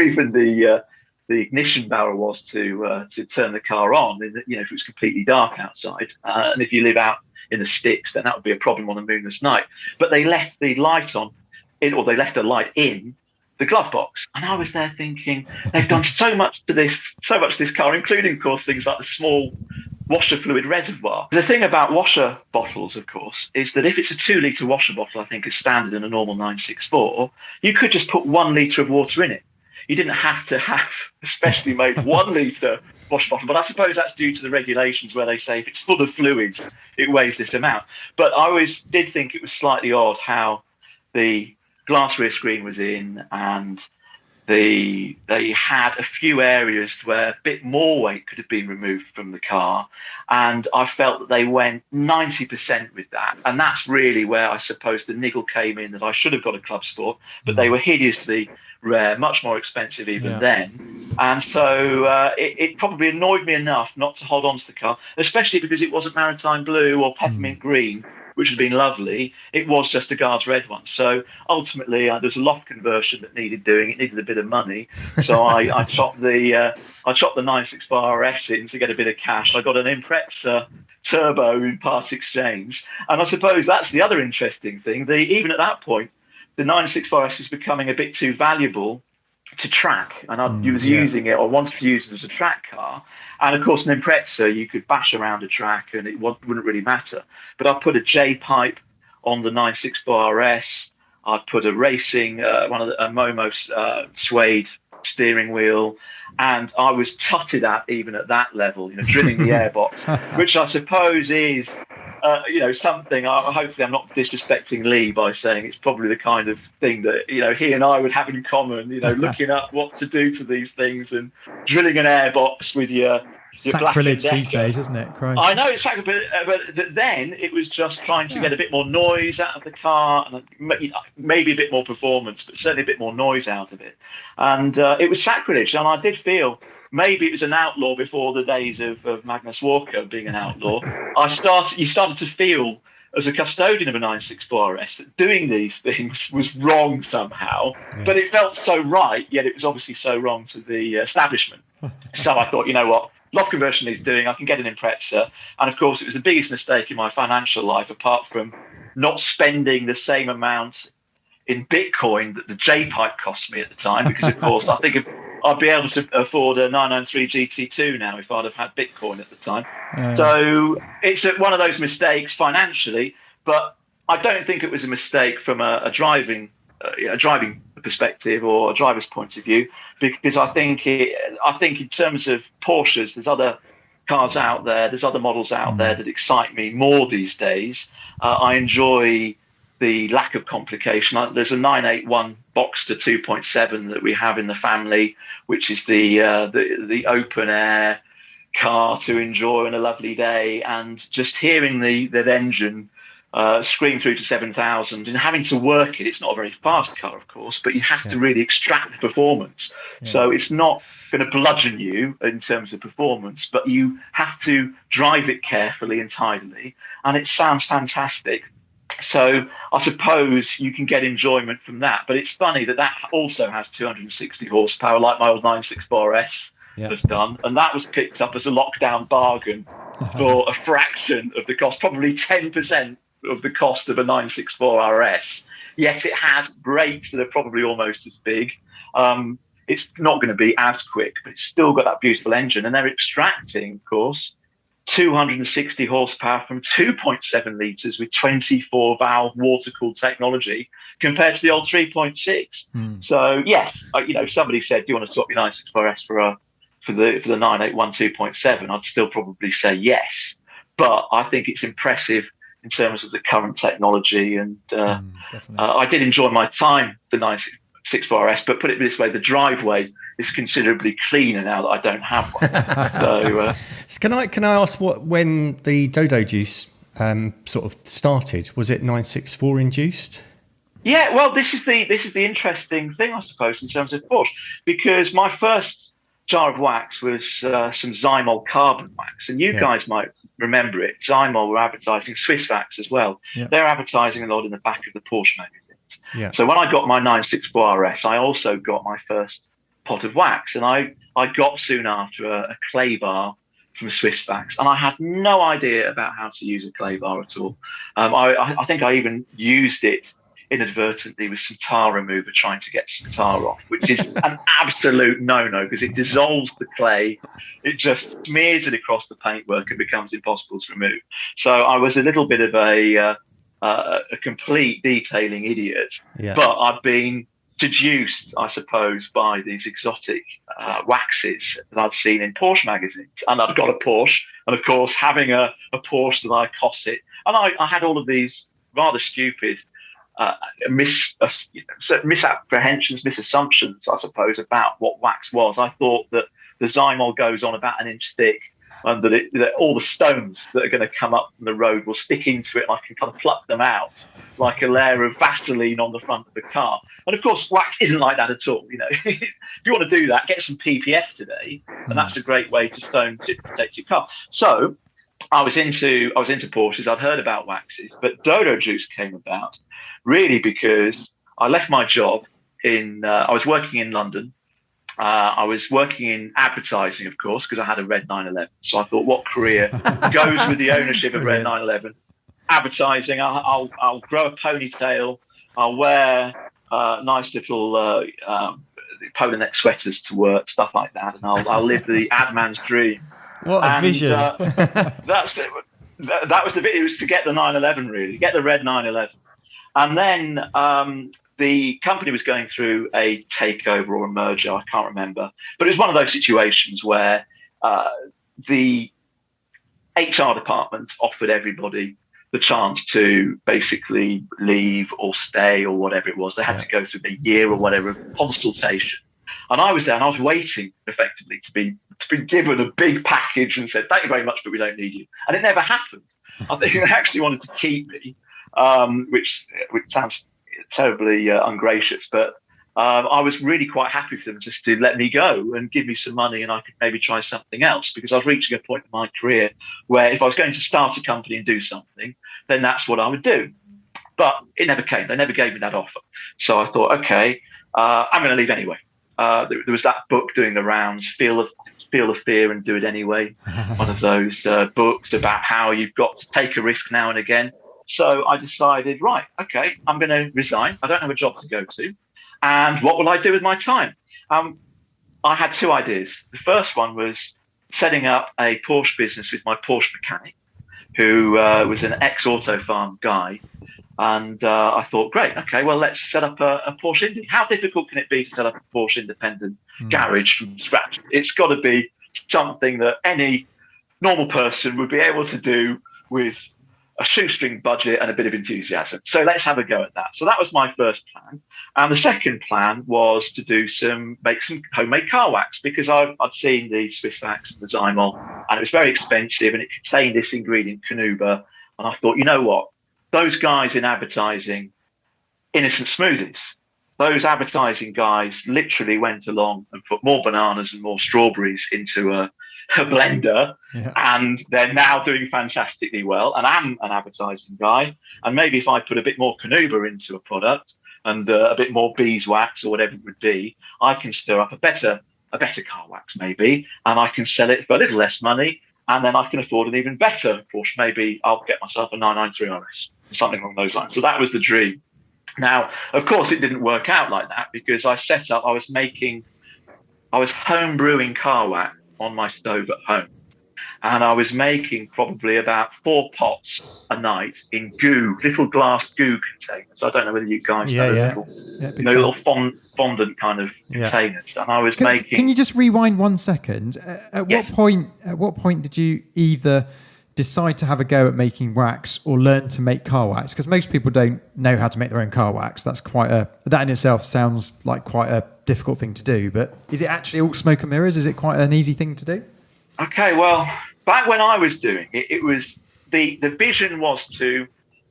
even the ignition barrel was to turn the car on. If it was completely dark outside, and if you live out in the sticks, then that would be a problem on a moonless night. But they left the light on, or they left a light in the glove box, and I was there thinking, they've done so much to this car, including, of course, things like the small washer fluid reservoir. The thing about washer bottles, of course, is that if it's a 2-litre washer bottle, I think is standard in a normal 964, you could just put 1 litre of water in it. You didn't have to have a specially made 1 litre wash bottle, but I suppose that's due to the regulations where they say if it's full of fluids, it weighs this amount. But I always did think it was slightly odd how the glass rear screen was in, and they had a few areas where a bit more weight could have been removed from the car, and I felt that they went 90% with that, and that's really where I suppose the niggle came in, that I should have got a Club Sport, but they were hideously rare, much more expensive even then, and so it probably annoyed me enough not to hold on to the car, especially because it wasn't maritime blue or peppermint green, which would have been lovely. It was just a Guards red one. So ultimately, there's a loft conversion that needed doing. It needed a bit of money. So I chopped the 965 RS in to get a bit of cash. I got an Impreza turbo in part exchange. And I suppose that's the other interesting thing. Even at that point, the 965 RS was becoming a bit too valuable to track, and I was using it, or wanted to use it as a track car. And of course, an Impreza, you could bash around a track and it wouldn't really matter. But I put a J-pipe on the 964 RS. I put a racing, a Momo suede steering wheel, and I was tutted at even at that level, drilling the airbox, which I suppose is something. Hopefully, I'm not disrespecting Lee by saying it's probably the kind of thing that he and I would have in common. Looking up what to do to these things and drilling an airbox with your sacrilege these days, isn't it? Christ. I know it's sacrilege, but then it was just trying to get a bit more noise out of the car, and maybe a bit more performance, but certainly a bit more noise out of it. And it was sacrilege, and I did feel. Maybe it was an outlaw before the days of Magnus Walker being an outlaw. You started to feel, as a custodian of a 964 RS, that doing these things was wrong somehow. Yeah. But it felt so right, yet it was obviously so wrong to the establishment. So I thought, you know what, loft conversion needs doing. I can get an Impreza. And of course, it was the biggest mistake in my financial life, apart from not spending the same amount in Bitcoin that the J-pipe cost me at the time, because of course I think I'd be able to afford a 993 GT2 now if I'd have had Bitcoin at the time. So it's one of those mistakes financially, but I don't think it was a mistake from a driving perspective or a driver's point of view, because I think in terms of Porsches, there's other cars out there, there's other models out there that excite me more these days. I enjoy the lack of complication. There's a 981 Boxster 2.7 that we have in the family, which is the open air car to enjoy on a lovely day, and just hearing the engine screen through to 7,000 and having to work it. It's not a very fast car, of course, but you have to really extract the performance. So it's not going to bludgeon you in terms of performance, but you have to drive it carefully and tidily. And it sounds fantastic. So I suppose you can get enjoyment from that. But it's funny that also has 260 horsepower, like my old 964S has done. And that was picked up as a lockdown bargain for a fraction of the cost, probably 10% of the cost of a 964 RS. Yet it has brakes that are probably almost as big. It's not going to be as quick, but it's still got that beautiful engine. And they're extracting, of course, 260 horsepower from 2.7 litres with 24-valve water-cooled technology compared to the old 3.6. So, yes, somebody said, do you want to swap your 964S for the 981 2.7? I'd still probably say yes. But I think it's impressive in terms of the current technology. And I did enjoy my time, the 964S, but put it this way, the driveway is considerably cleaner now that I don't have one. So can I ask when the Dodo Juice sort of started? Was it 964 induced? Yeah, well, this is the interesting thing, I suppose, in terms of Porsche, because my first jar of wax was some Zymol carbon wax, and you guys might remember it. Zymol were advertising Swiss wax as well. They're advertising a lot in the back of the Porsche magazines. So when I got my 964 RS, I also got my first pot of wax, and I got soon after a clay bar from Swiss wax, and I had no idea about how to use a clay bar at all. I think I even used it inadvertently with some tar remover trying to get some tar off, which is an absolute no-no because it dissolves the clay, it just smears it across the paintwork and becomes impossible to remove. So I was a little bit of a complete detailing idiot, but I've been seduced, I suppose, by these exotic waxes that I've seen in Porsche magazines. And I've got a Porsche, and of course, having a Porsche that I cosset, and I had all of these rather stupid misapprehensions, misassumptions, I suppose, about what wax was. I thought that the Zymol goes on about an inch thick, and that all the stones that are going to come up from the road will stick into it, and I can kind of pluck them out like a layer of Vaseline on the front of the car. And of course, wax isn't like that at all. If you want to do that, get some PPF today, and that's a great way to protect your car. So I was into Porsches. I'd heard about waxes, but Dodo Juice came about really because I left my job I was working in London. I was working in advertising, of course, because I had a red 911. So I thought, what career goes with the ownership of red 911? Advertising. I'll grow a ponytail. I'll wear nice little polo neck sweaters to work, stuff like that, and I'll live the ad man's dream. What a vision! That's it. That was the bit. It was to get the 911, really, get the red 911, and then the company was going through a takeover or a merger. I can't remember, but it was one of those situations where the HR department offered everybody the chance to basically leave or stay or whatever it was. They had to go through a year or whatever of consultation. And I was there and I was waiting effectively to be given a big package and said, thank you very much, but we don't need you. And it never happened. I think they actually wanted to keep me, which sounds terribly ungracious, but I was really quite happy for them just to let me go and give me some money and I could maybe try something else, because I was reaching a point in my career where if I was going to start a company and do something, then that's what I would do. But it never came. They never gave me that offer. So I thought, okay, I'm going to leave anyway. There was that book doing the rounds, Feel of Fear and Do It Anyway, one of those books about how you've got to take a risk now and again. So I decided, right, okay, I'm going to resign. I don't have a job to go to. And what will I do with my time? I had two ideas. The first one was setting up a Porsche business with my Porsche mechanic, who was an ex-Auto Farm guy. And I thought, great, okay, well, let's set up a Porsche Indy. How difficult can it be to set up a Porsche independent garage from scratch? It's got to be something that any normal person would be able to do with a shoestring budget and a bit of enthusiasm. So let's have a go at that. So that was my first plan. And the second plan was to make some homemade car wax, because I'd seen the Swiss wax and the Zymol, and it was very expensive and it contained this ingredient, Canuba. And I thought, you know what? those guys in advertising innocent smoothies. Those advertising guys literally went along and put more bananas and more strawberries into a blender, and they're now doing fantastically well. And I'm an advertising guy, and maybe if I put a bit more Canuba into a product and a bit more beeswax or whatever it would be, I can stir up a better car wax maybe, and I can sell it for a little less money, and then I can afford an even better Porsche. Maybe I'll get myself a 993 RS, something along those lines. So that was the dream. Now, of course, it didn't work out like that, because I was home brewing car wax on my stove at home. And I was making probably about 4 pots a night in little glass goo containers. I don't know whether you guys know little fondant kind of containers. And I was making. Can you just rewind 1 second? At what point did you either decide to have a go at making wax or learn to make car wax? Because most people don't know how to make their own car wax. That in itself sounds like quite a difficult thing to do. But is it actually all smoke and mirrors? Is it quite an easy thing to do? Okay, well, back when I was doing it, it was the vision was to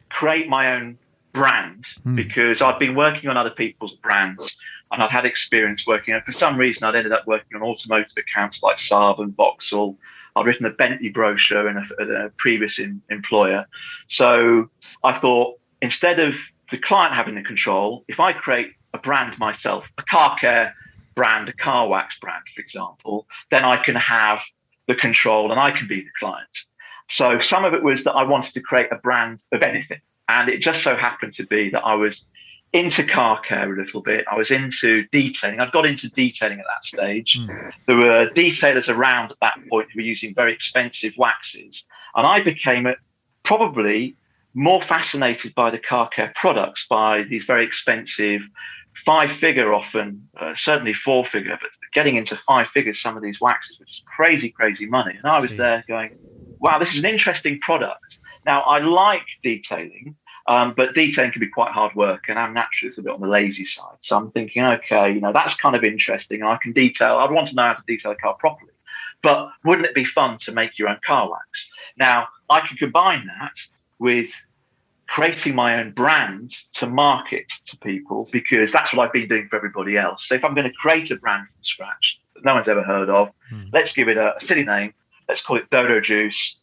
create my own brand, because I'd been working on other people's brands, and I'd had experience working. And for some reason, I'd ended up working on automotive accounts like Saab and Vauxhall. I'd written a Bentley brochure in a previous employer. So I thought, instead of the client having the control, if I create a brand myself, a car care brand, a car wax brand, for example, then I can have the control and I can be the client. So some of it was that I wanted to create a brand of anything. And it just so happened to be that I was into car care a little bit. I was into detailing. I'd got into detailing at that stage. There were detailers around at that point who were using very expensive waxes. And I became probably more fascinated by the car care products, by these very expensive 5-figure, often, certainly 4-figure, but getting into 5 figures, some of these waxes, which is crazy, crazy money. And I was there going, wow, this is an interesting product. Now, I like detailing, but detailing can be quite hard work, and I'm naturally a little bit on the lazy side. So I'm thinking, okay, that's kind of interesting. And I can detail. I'd want to know how to detail a car properly. But wouldn't it be fun to make your own car wax? Now, I can combine that with creating my own brand to market to people, because that's what I've been doing for everybody else. So if I'm going to create a brand from scratch that no one's ever heard of, let's give it a silly name. Let's call it Dodo Juice.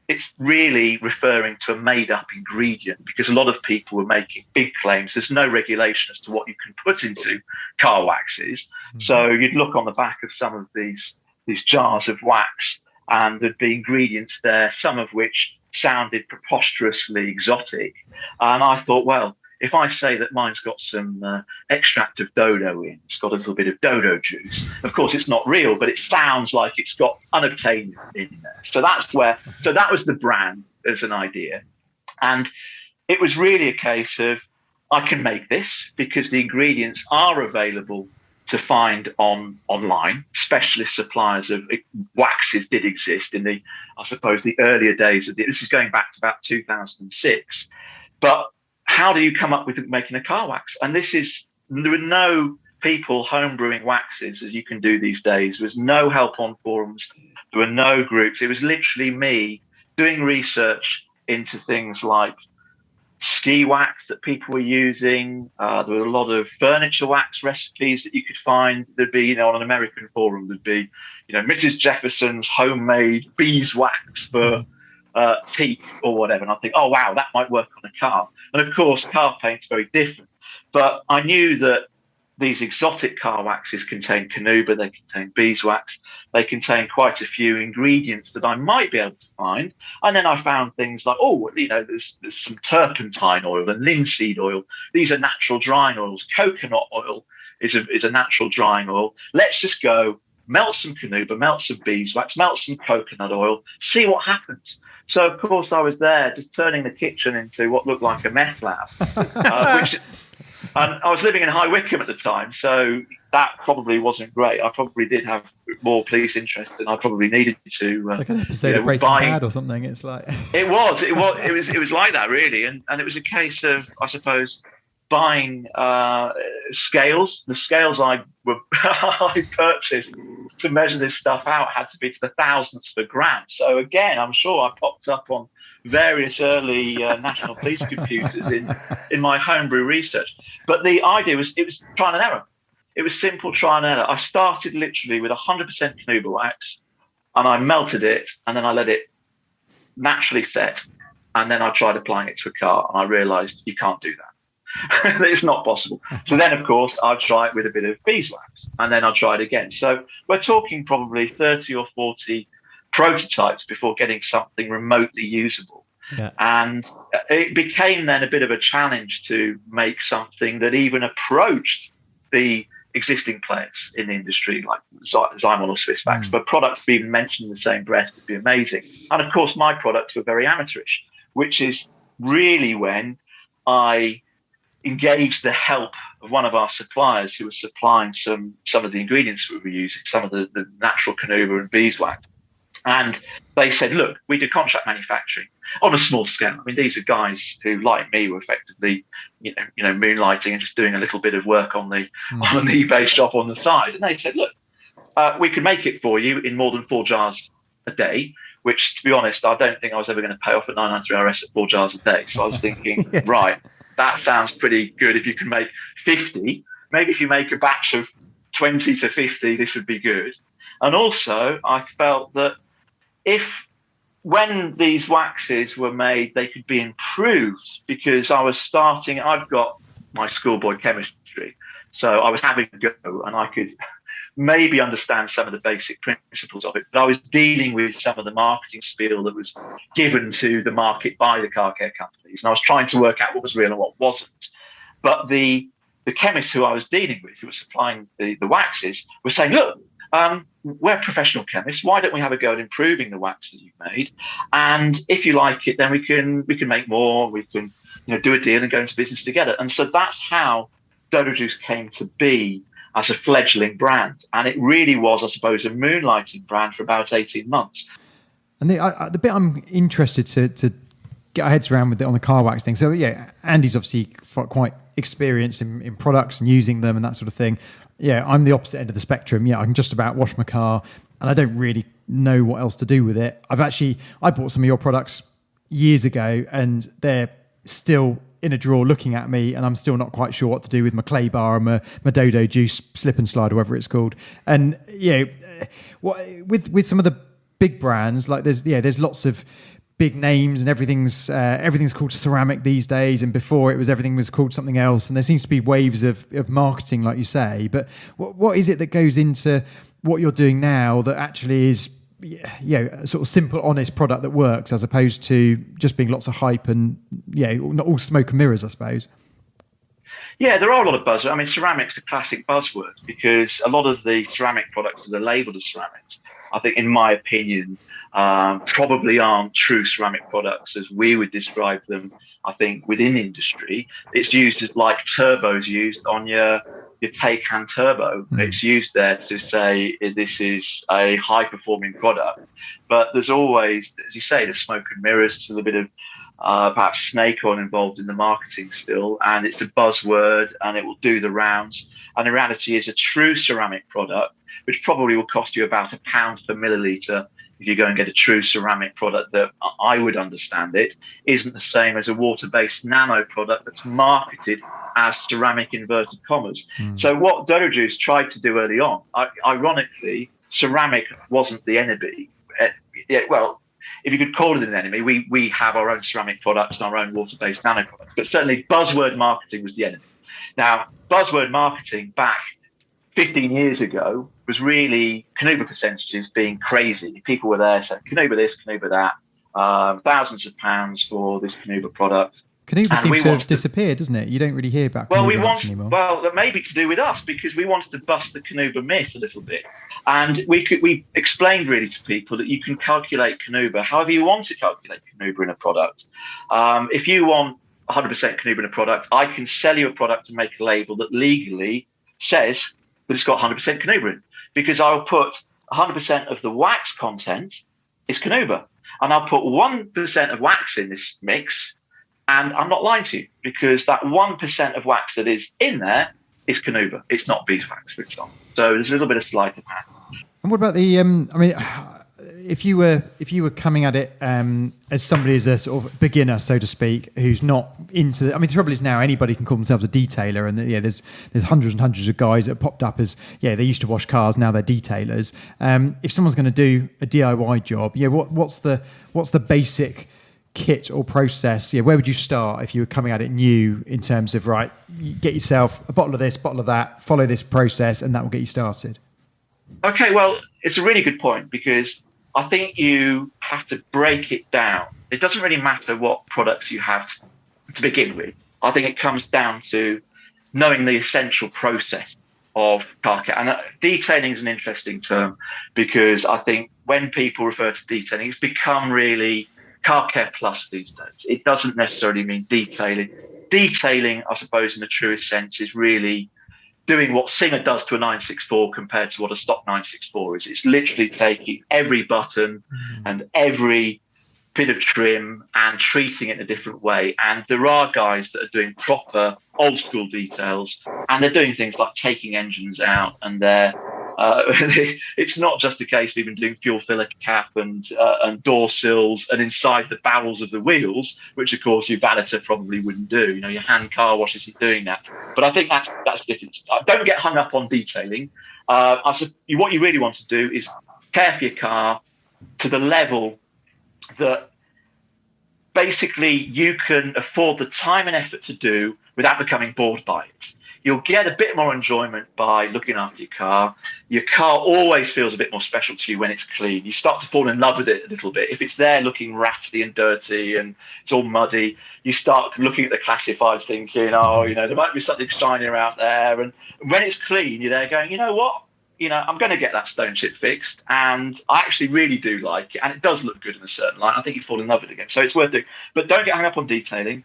It's really referring to a made-up ingredient, because a lot of people were making big claims. There's no regulation as to what you can put into car waxes. So you'd look on the back of some of these jars of wax, and there'd be ingredients there, some of which sounded preposterously exotic. And I thought, well, if I say that mine's got some extract of dodo in, it's got a little bit of dodo juice. Of course, it's not real, but it sounds like it's got unobtainium in there. So that was the brand as an idea. And it was really a case of, I can make this because the ingredients are available to find online. Specialist suppliers of waxes did exist in the earlier days of this is going back to about 2006. But how do you come up with making a car wax? And there were no people homebrewing waxes as you can do these days. There was no help on forums. There were no groups. It was literally me doing research into things like ski wax that people were using. There were a lot of furniture wax recipes that you could find. There'd be, on an American forum, there'd be, Mrs. Jefferson's homemade beeswax for teak or whatever. And I think, oh, wow, that might work on a car. And of course, car paint's very different. But I knew that these exotic car waxes contain Canuba, they contain beeswax, they contain quite a few ingredients that I might be able to find. And then I found things like, there's some turpentine oil and linseed oil. These are natural drying oils. Coconut oil is a natural drying oil. Let's just go melt some Canuba, melt some beeswax, melt some coconut oil, see what happens. So, of course, I was there just turning the kitchen into what looked like a meth lab. And I was living in High Wycombe at the time, so that probably wasn't great. I probably did have more police interest than I probably needed to. Like an episode of Breaking Bad or something. It's like it was like that really, and it was a case of, I suppose, buying scales. The scales I purchased to measure this stuff out had to be to the thousandths of a gram. So again, I'm sure I popped up on various early National Police computers in my homebrew research. But the idea was, it was trial and error. It was simple trial and error. I started literally with 100% Canuba wax, and I melted it, and then I let it naturally set, and then I tried applying it to a car, and I realised you can't do that. It's not possible. So then, of course, I'd try it with a bit of beeswax, and then I'd try it again. So we're talking probably 30 or 40 prototypes before getting something remotely usable. Yeah. And it became then a bit of a challenge to make something that even approached the existing players in the industry, like Zymon or Swissvax, but products being mentioned in the same breath would be amazing. And of course, my products were very amateurish, which is really when I engaged the help of one of our suppliers who was supplying some of the ingredients we were using, some of the natural Canuba and beeswax. And they said, look, we do contract manufacturing on a small scale. I mean, these are guys who, like me, were effectively, you know, moonlighting and just doing a little bit of work on an eBay shop on the side. And they said, look, we can make it for you in more than 4 jars a day, which, to be honest, I don't think I was ever going to pay off at 900 RS at 4 jars a day. So I was thinking, right, that sounds pretty good. If you can make 50, maybe if you make a batch of 20 to 50, this would be good. And also, I felt that when these waxes were made, they could be improved, because I've got my schoolboy chemistry. So I was having a go, and I could maybe understand some of the basic principles of it, but I was dealing with some of the marketing spiel that was given to the market by the car care companies, and I was trying to work out what was real and what wasn't. But the chemists who I was dealing with, who were supplying the waxes, were saying, look, we're professional chemists. Why don't we have a go at improving the wax that you've made? And if you like it, then we can make more. We can, do a deal and go into business together. And so that's how Dodo Juice came to be as a fledgling brand. And it really was, I suppose, a moonlighting brand for about 18 months. And the bit I'm interested to get our heads around with it on the car wax thing. So yeah, Andy's obviously quite experienced in products and using them and that sort of thing. Yeah, I'm the opposite end of the spectrum. Yeah, I can just about wash my car and I don't really know what else to do with it. I bought some of your products years ago and they're still in a drawer looking at me, and I'm still not quite sure what to do with my clay bar and my Dodo Juice slip and slide, or whatever it's called. And with some of the big brands, like there's lots of big names and everything's called ceramic these days, and before everything was called something else, and there seems to be waves of marketing, like you say. But what is it that goes into what you're doing now that actually is a sort of simple, honest product that works, as opposed to just being lots of hype and not all smoke and mirrors, I suppose? Yeah, there are a lot of buzzwords. I mean, ceramic's a classic buzzword because a lot of the ceramic products that are labelled as ceramics, I think, in my opinion, probably aren't true ceramic products as we would describe them. I think within industry, it's used as like turbos used on your Taycan turbo. It's used there to say this is a high-performing product. But there's always, as you say, the smoke and mirrors, there's a little bit of perhaps snake oil involved in the marketing still, and it's a buzzword and it will do the rounds. And the reality is a true ceramic product, which probably will cost you about £1 per milliliter if you go and get a true ceramic product that I would understand it, isn't the same as a water-based nano product that's marketed as ceramic inverted commas. So what Dodo Juice tried to do early on, ironically, ceramic wasn't the enemy. Well, if you could call it an enemy, we have our own ceramic products and our own water-based nano products, but certainly buzzword marketing was the enemy. Now, buzzword marketing back 15 years ago was really Canuba percentages being crazy. People were there saying, Canuba this, Canuba that, thousands of pounds for this Canuba product. Canuba seems to have disappeared, doesn't it? You don't really hear about Canuba much anymore. Well, that may be to do with us, because we wanted to bust the Canuba myth a little bit. And we explained really to people that you can calculate Canuba however you want to calculate Canuba in a product. If you want 100% Canuba in a product, I can sell you a product and make a label that legally says that it's got 100% Canuba in, because I'll put 100% of the wax content is Canuba, and I'll put 1% of wax in this mix, and I'm not lying to you, because that 1% of wax that is in there is Canuba. It's not beeswax, for example. So there's a little bit of sleight of hand. And what about the? if you were coming at it as somebody as a sort of beginner, so to speak, who's not into the trouble is now anybody can call themselves a detailer, and there's hundreds and hundreds of guys that have popped up as they used to wash cars, now they're detailers. If someone's going to do a DIY job, what's the basic kit or process? Where would you start if you were coming at it new in terms of, right, you get yourself a bottle of this, bottle of that, follow this process, and that will get you started? Okay, well, it's a really good point, because I think you have to break it down. It doesn't really matter what products you have to begin with. I think it comes down to knowing the essential process of car care. And detailing is an interesting term, because I think when people refer to detailing, it's become really car care plus these days. It doesn't necessarily mean detailing. Detailing, I suppose, in the truest sense, is really doing what Singer does to a 964 compared to what a stock 964 is. It's literally taking every button and every bit of trim and treating it in a different way. And there are guys that are doing proper old school details, and they're doing things like taking engines out, and it's not just a case of even doing fuel filler cap and door sills and inside the barrels of the wheels, which of course your valeter probably wouldn't do. Your hand car washers are doing that. But I think that's different. Don't get hung up on detailing. What you really want to do is care for your car to the level that basically you can afford the time and effort to do without becoming bored by it. You'll get a bit more enjoyment by looking after your car. Your car always feels a bit more special to you when it's clean. You start to fall in love with it a little bit. If it's there looking ratty and dirty and it's all muddy, you start looking at the classifieds thinking, there might be something shinier out there. And when it's clean, you're there going, you know what? I'm going to get that stone chip fixed, and I actually really do like it, and it does look good in a certain light. I think you fall in love with it again. So it's worth doing. But don't get hung up on detailing.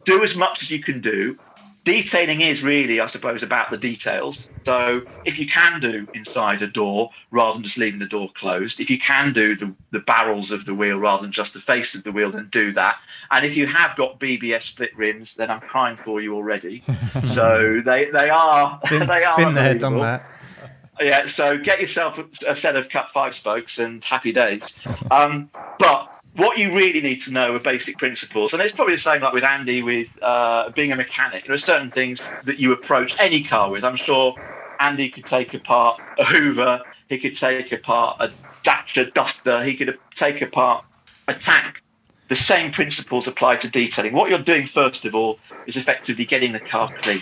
Do as much as you can do. Detailing is really, I suppose, about the details. So if you can do inside a door rather than just leaving the door closed, if you can do the barrels of the wheel rather than just the face of the wheel, then do that. And if you have got BBS split rims, then I'm crying for you already. So they are been there, done that. Yeah, so get yourself a set of Cut 5 spokes and happy days. But what you really need to know are basic principles. And it's probably the same like with Andy with being a mechanic. There are certain things that you approach any car with. I'm sure Andy could take apart a Hoover. He could take apart a Dacia Duster. He could take apart a tank. The same principles apply to detailing. What you're doing, first of all, is effectively getting the car clean.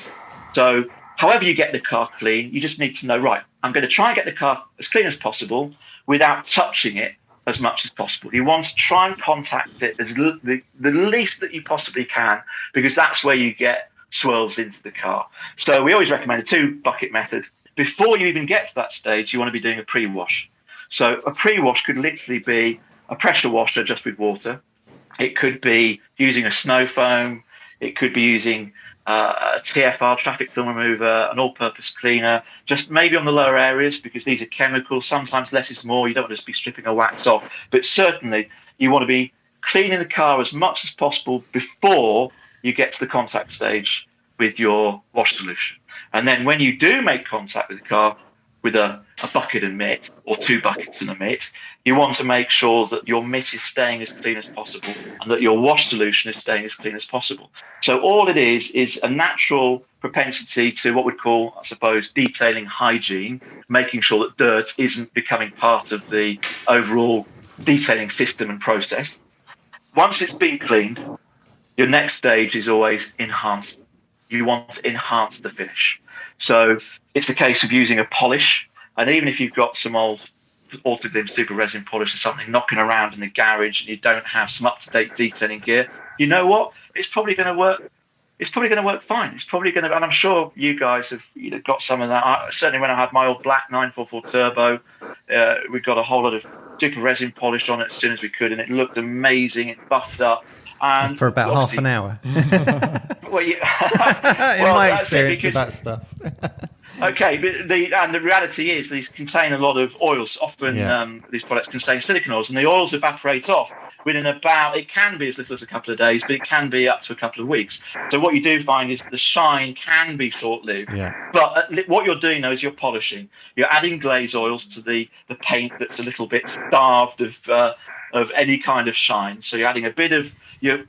So however you get the car clean, you just need to know, right, I'm going to try and get the car as clean as possible without touching it as much as possible. You want to try and contact it as the least that you possibly can, because that's where you get swirls into the car. So we always recommend a 2-bucket method. Before you even get to that stage, you want to be doing a pre-wash. So a pre-wash could literally be a pressure washer just with water. It could be using a snow foam. It could be using a TFR, traffic film remover, an all-purpose cleaner, just maybe on the lower areas, because these are chemicals. Sometimes less is more. You don't want to just be stripping a wax off. But certainly you want to be cleaning the car as much as possible before you get to the contact stage with your wash solution. And then when you do make contact with the car with a bucket and mitt, or 2 buckets and a mitt, you want to make sure that your mitt is staying as clean as possible and that your wash solution is staying as clean as possible. So all it is a natural propensity to what we'd call, I suppose, detailing hygiene, making sure that dirt isn't becoming part of the overall detailing system and process. Once it's been cleaned, your next stage is always enhancement. You want to enhance the finish. So it's a case of using a polish, and even if you've got some old Autoglym super resin polish or something knocking around in the garage and you don't have some up-to-date detailing gear, you know what? It's probably going to work. It's probably going to work fine. It's probably going to, and I'm sure you guys have got some of that. Certainly when I had my old black 944 Turbo, we got a whole lot of super resin polish on it as soon as we could, and it looked amazing. It buffed up. And for about half an hour. Well, in my experience with that stuff. Okay, but the reality is these contain a lot of oils. Often these products contain silicon oils, and the oils evaporate off within it can be as little as a couple of days, but it can be up to a couple of weeks. So what you do find is the shine can be short-lived. Yeah. But what you're doing, though, is you're polishing. You're adding glaze oils to the paint that's a little bit starved of any kind of shine. So you're adding a bit of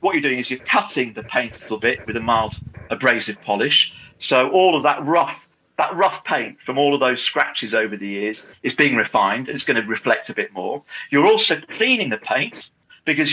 what you're doing is you're cutting the paint a little bit with a mild abrasive polish. So all of that rough paint from all of those scratches over the years is being refined, and it's going to reflect a bit more. You're also cleaning the paint because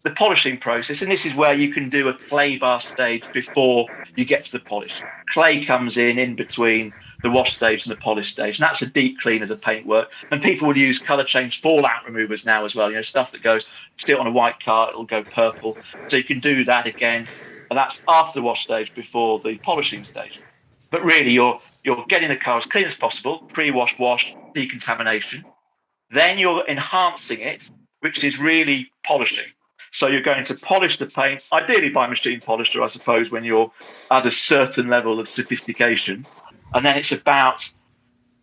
the polishing process, and this is where you can do a clay bar stage before you get to the polish. Clay comes in between the wash stage and the polish stage, and that's a deep clean of the paintwork. And people will use colour change fallout removers now as well, stuff that goes, stick it on a white car, it'll go purple. So you can do that again, and that's after the wash stage, before the polishing stage. But really, you're getting the car as clean as possible, pre-wash, wash, decontamination. Then you're enhancing it, which is really polishing. So you're going to polish the paint, ideally by machine polisher, I suppose, when you're at a certain level of sophistication. And then it's about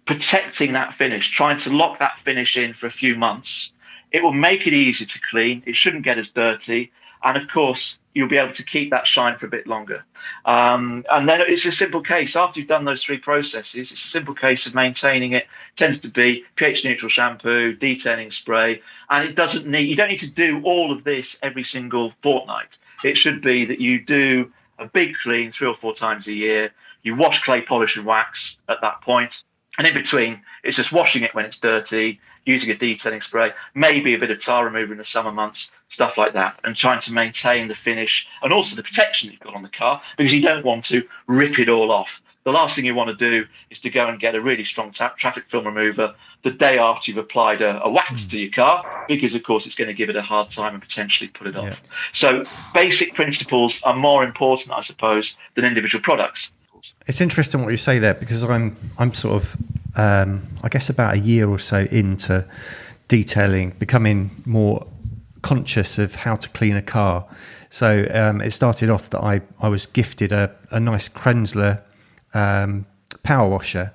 protecting that finish, trying to lock that finish in for a few months. It will make it easy to clean. It shouldn't get as dirty. And of course, you'll be able to keep that shine for a bit longer. And then it's a simple case. After you've done those three processes, it's a simple case of maintaining it. Tends to be pH neutral shampoo, detailing spray, and you don't need to do all of this every single fortnight. It should be that you do a big clean 3 or 4 times a year. You wash, clay, polish, and wax at that point. And in between, it's just washing it when it's dirty, using a detailing spray, maybe a bit of tar remover in the summer months, stuff like that, and trying to maintain the finish and also the protection you've got on the car, because you don't want to rip it all off. The last thing you want to do is to go and get a really strong traffic film remover the day after you've applied a wax to your car, because, of course, it's going to give it a hard time and potentially put it off. Yeah. So basic principles are more important, I suppose, than individual products. It's interesting what you say there, because I'm sort of, I guess, about a year or so into detailing, becoming more conscious of how to clean a car. So it started off that I was gifted a nice Krenzler power washer.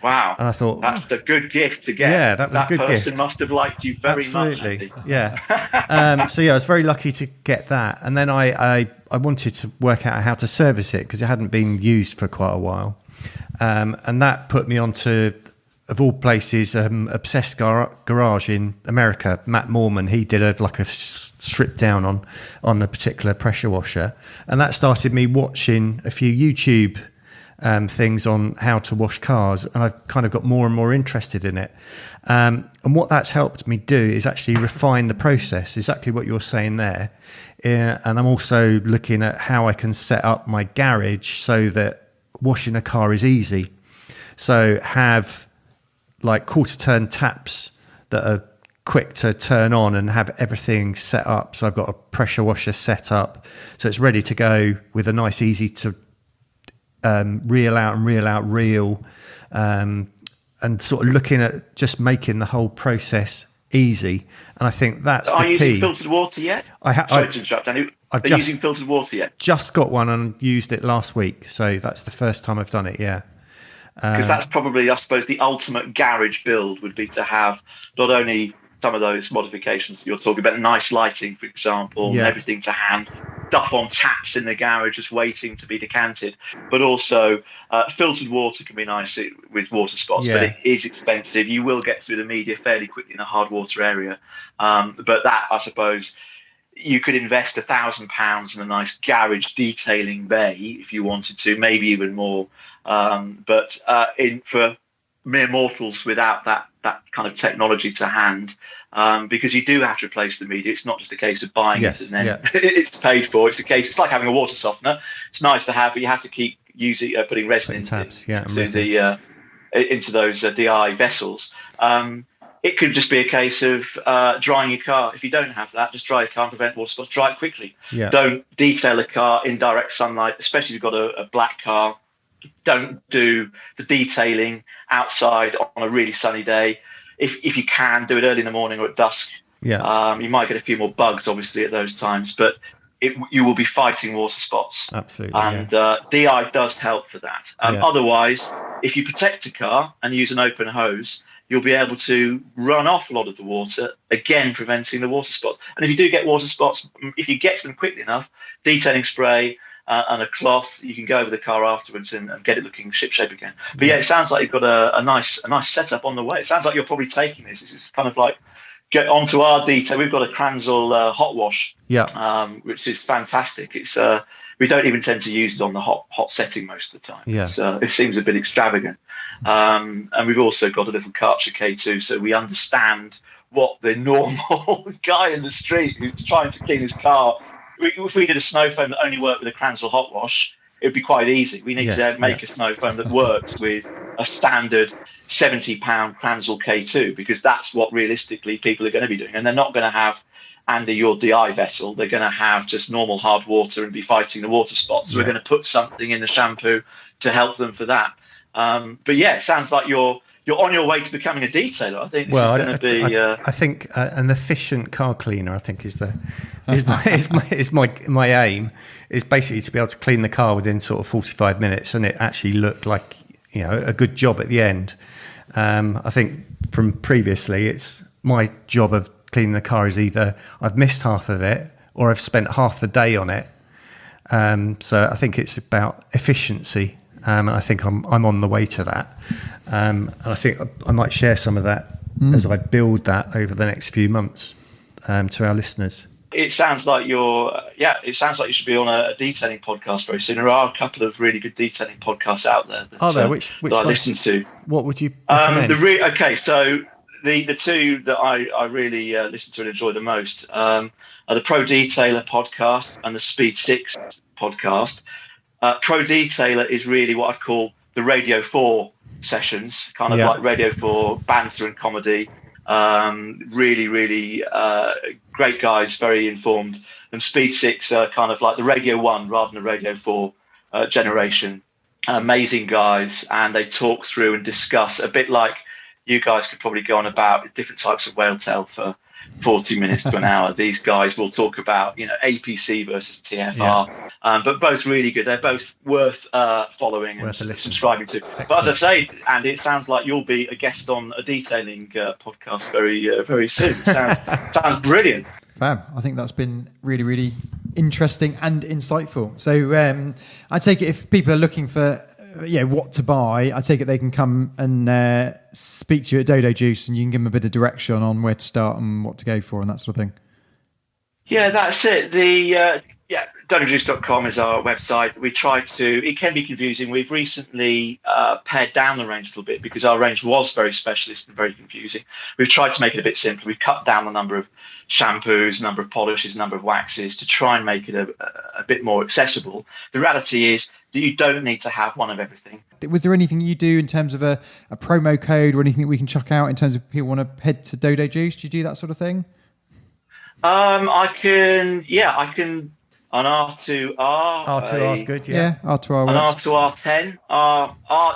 Wow. And I thought, that's a good gift to get. Yeah, that was a good gift. That person must have liked you very Absolutely. much. Yeah. So I was very lucky to get that. And then I wanted to work out how to service it, because it hadn't been used for quite a while. And that put me onto, of all places, Obsessed Garage in America. Matt Moorman, he did a strip down on the particular pressure washer. And that started me watching a few YouTube things on how to wash cars, and I've kind of got more and more interested in it. And what that's helped me do is actually refine the process, exactly what you're saying there. And I'm also looking at how I can set up my garage so that washing a car is easy. So have like quarter turn taps that are quick to turn on, and have everything set up. So I've got a pressure washer set up, so it's ready to go with a nice, easy to reel out reel, and sort of looking at just making the whole process easy. And I think that's the key. Are you using filtered water yet? Sorry to interrupt, Danny. Are you using filtered water yet? Just got one and used it last week, so that's the first time I've done it. Yeah, because that's probably, I suppose, the ultimate garage build would be to have not only some of those modifications that you're talking about, nice lighting, for example, and everything to hand, stuff on taps in the garage just waiting to be decanted, but also filtered water can be nice with water spots, but it is expensive. You will get through the media fairly quickly in a hard water area, but that, I suppose, you could invest £1,000 in a nice garage detailing bay if you wanted to, maybe even more, but for mere mortals without that kind of technology to hand, because you do have to replace the media. It's not just a case of buying it and then it's paid for. It's like having a water softener. It's nice to have, but you have to keep putting resin into those DI vessels. It could just be a case of drying your car. If you don't have that, just dry your car and prevent water spots. Dry it quickly. Yeah. Don't detail a car in direct sunlight, especially if you've got a black car. Don't do the detailing outside on a really sunny day. If you can, do it early in the morning or at dusk. Yeah. You might get a few more bugs, obviously, at those times. But you will be fighting water spots. Absolutely. And DI does help for that. Otherwise, if you protect a car and use an open hose, you'll be able to run off a lot of the water, again preventing the water spots. And if you do get water spots, if you get to them quickly enough, detailing spray and a cloth, you can go over the car afterwards and get it looking shipshape again. But it sounds like you've got a nice setup on the way. It sounds like you're probably taking this. This is kind of like, get onto our detail. We've got a Kranzel hot wash, which is fantastic. It's we don't even tend to use it on the hot setting most of the time. It seems a bit extravagant. And we've also got a little Karcher K2, so we understand what the normal guy in the street who's trying to clean his car. If we did a snow foam that only worked with a Kranzel hot wash, it would be quite easy. We need to make a snow foam that works with a standard 70-pound Kranzel K2, because that's what realistically people are going to be doing. And they're not going to have, Andy, your DI vessel. They're going to have just normal hard water and be fighting the water spots. So we're going to put something in the shampoo to help them for that. But it sounds like you're on your way to becoming a detailer. I think this is going to be. I think an efficient car cleaner, I think, is my aim. Is basically to be able to clean the car within sort of 45 minutes, and it actually looked like a good job at the end. I think from previously, it's my job of cleaning the car is either I've missed half of it or I've spent half the day on it. So I think it's about efficiency. And I think I'm on the way to that. And I think I might share some of that as I build that over the next few months to our listeners. It sounds like it sounds like you should be on a detailing podcast very soon. There are a couple of really good detailing podcasts out there. Are there? Which that I listen to? What would you recommend? So the two that I really listen to and enjoy the most are the Pro Detailer podcast and the Speed 6 podcast. Pro Detailer is really what I'd call the Radio 4 sessions, kind of like Radio 4 banter and comedy. Really, really great guys, very informed. And Speed 6 are kind of like the Radio 1 rather than the Radio 4 generation. Amazing guys, and they talk through and discuss a bit like you guys could probably go on about different types of whale tail for 40 minutes to an hour. These guys will talk about, APC versus TFR, but both really good. They're both worth follling and subscribing to. Excellent. But as I say, Andy, it sounds like you'll be a guest on a detailing podcast very, very soon. Sounds brilliant. Fab. I think that's been really, really interesting and insightful. So I take it if people are looking for what to buy, I take it they can come and speak to you at Dodo Juice, and you can give them a bit of direction on where to start and what to go for and that sort of thing. Yeah, that's it. The dodojuice.com is our website. It can be confusing. We've recently pared down the range a little bit because our range was very specialist and very confusing. We've tried to make it a bit simpler. We've cut down the number of shampoos, number of polishes, number of waxes to try and make it a bit more accessible. The reality is that you don't need to have one of everything. Was there anything you do in terms of a promo code or anything that we can chuck out in terms of people want to head to Dodo Juice? Do you do that sort of thing? I can on R2R. R2R is good, yeah. R2R. An R2R10.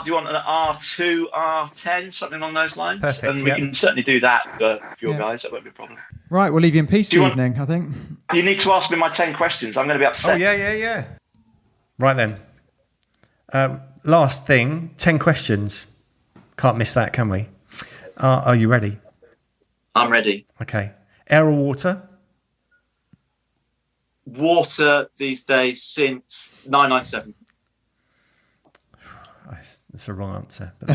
Do you want an R2R10, something along those lines? Perfect. And we can certainly do that for your guys. That won't be a problem. Right, we'll leave you in peace for the evening, I think. You need to ask me my 10 questions. I'm going to be upset. Oh, yeah. Right then. Last thing, 10 questions. Can't miss that, can we? Are you ready? I'm ready. Okay. Air or water? Water these days since 997. That's a wrong answer. But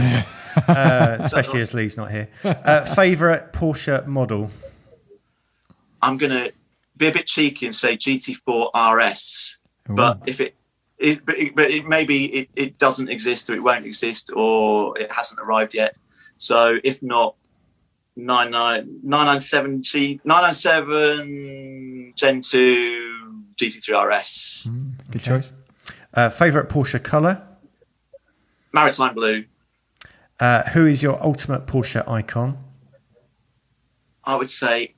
especially as Lee's not here. Favourite Porsche model? I'm going to be a bit cheeky and say GT4 RS. Ooh. But if it doesn't exist, or it won't exist, or it hasn't arrived yet. So if not, 997 Gen 2 GT3 RS. Good choice. Favourite Porsche colour? Maritime blue. Who is your ultimate Porsche icon? I would say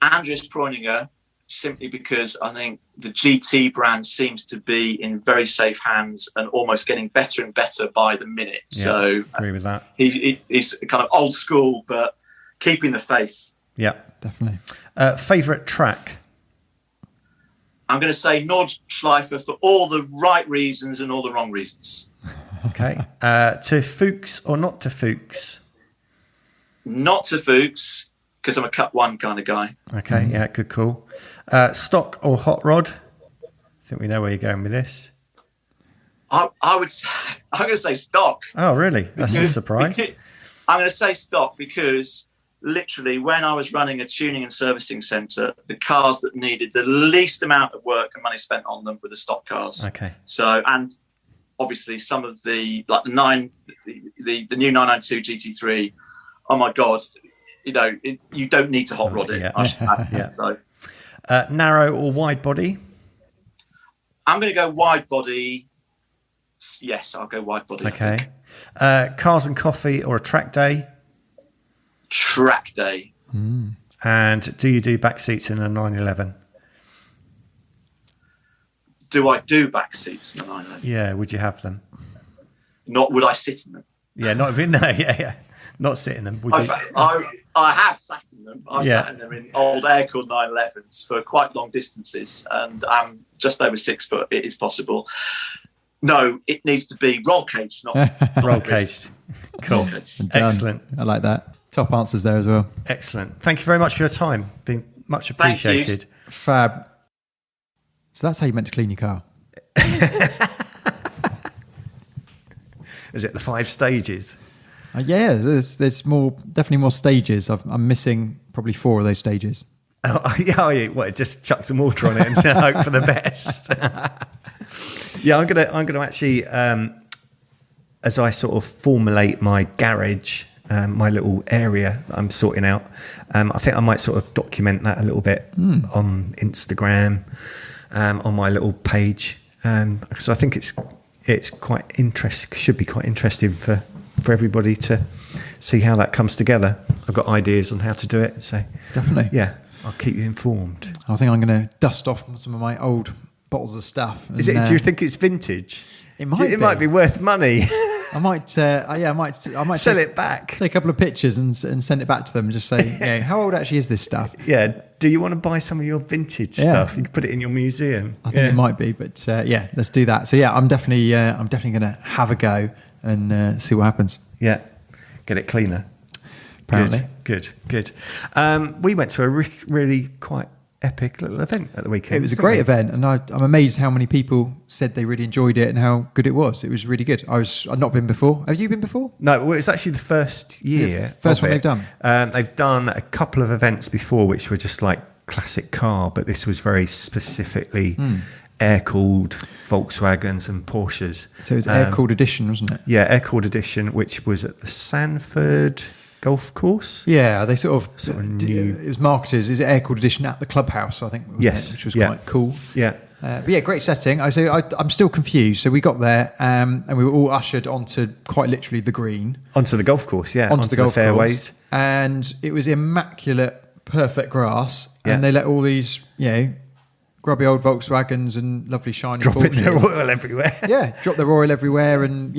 Andreas Preuninger, simply because I think the GT brand seems to be in very safe hands and almost getting better and better by the minute. Yeah, so agree with that. He's kind of old school, but keeping the faith. Yeah, definitely. Favourite track? I'm going to say Nordschleife for all the right reasons and all the wrong reasons. Okay. To Fuchs or not to Fuchs? Not to Fuchs, because I'm a Cup 1 kind of guy. Okay, yeah, good call. Stock or hot rod? I think we know where you're going with this. I'm going to say stock. Oh, really? That's a surprise. I'm going to say stock because literally when I was running a tuning and servicing centre, the cars that needed the least amount of work and money spent on them were the stock cars. Okay. So, and obviously some of the, like the new 992 GT3, oh my God, you don't need to hot rod it. Yeah. So. Narrow or wide body? I'm going to go wide body. Yes, I'll go wide body. Okay. Cars and coffee or a track day? Track day. And do you do back seats in a 911? Do I do back seats in a 911? Yeah, would you have them? Not would I sit in them? Yeah, not sit in them. Would you? I have sat in them. I've sat in them in old air-cooled 911s for quite long distances, and I'm just over 6 foot. It is possible. No, it needs to be roll cage, not roll cage. Cool. Roll cage. Excellent. I like that. Top answers there as well. Excellent. Thank you very much for your time. Been much appreciated. Fab. So that's how you meant to clean your car. Is it the 5 stages? Yeah, there's definitely more stages. I'm missing probably 4 of those stages. Oh, yeah. What? Just chuck some water on it and hope for the best. Yeah, I'm gonna actually, as I sort of formulate my garage, my little area that I'm sorting out, I think I might sort of document that a little bit on Instagram, on my little page, because I think it's quite interesting. Should be quite interesting for everybody to see how that comes together. I've got ideas on how to do it, so definitely, yeah, I'll keep you informed. I think I'm going to dust off some of my old bottles of stuff. And, do you think it's vintage? It might be worth money. I might sell it back. Take a couple of pictures and send it back to them and just say, how old actually is this stuff? Yeah. Do you want to buy some of your vintage stuff? You can put it in your museum. I think it might be, but let's do that. So I'm definitely going to have a go and see what happens. Yeah. Get it cleaner. Apparently. Good. We went to a really quite epic little event at the weekend. It was a great event, and I'm amazed how many people said they really enjoyed it and how good it was. It was really good. I'd not been before. Have you been before? No, well, it's actually the first year. First one they've done. They've done a couple of events before, which were just like classic car, but this was very specifically air-cooled Volkswagens and Porsches. So it was air-cooled edition, wasn't it? Yeah, air-cooled edition, which was at the Sanford golf course. Yeah, they sort of new. It was marketed as air-cooled edition at the clubhouse, I think. Yes, which was quite cool. Yeah. But yeah, great setting. I'm still confused. So we got there and we were all ushered onto quite literally the green. Onto the golf course, yeah. Onto the golf fairways. Course. And it was immaculate, perfect grass. Yeah. And they let all these, grubby old Volkswagens and lovely shiny dropping Porsches. their oil everywhere. Yeah, drop their oil everywhere and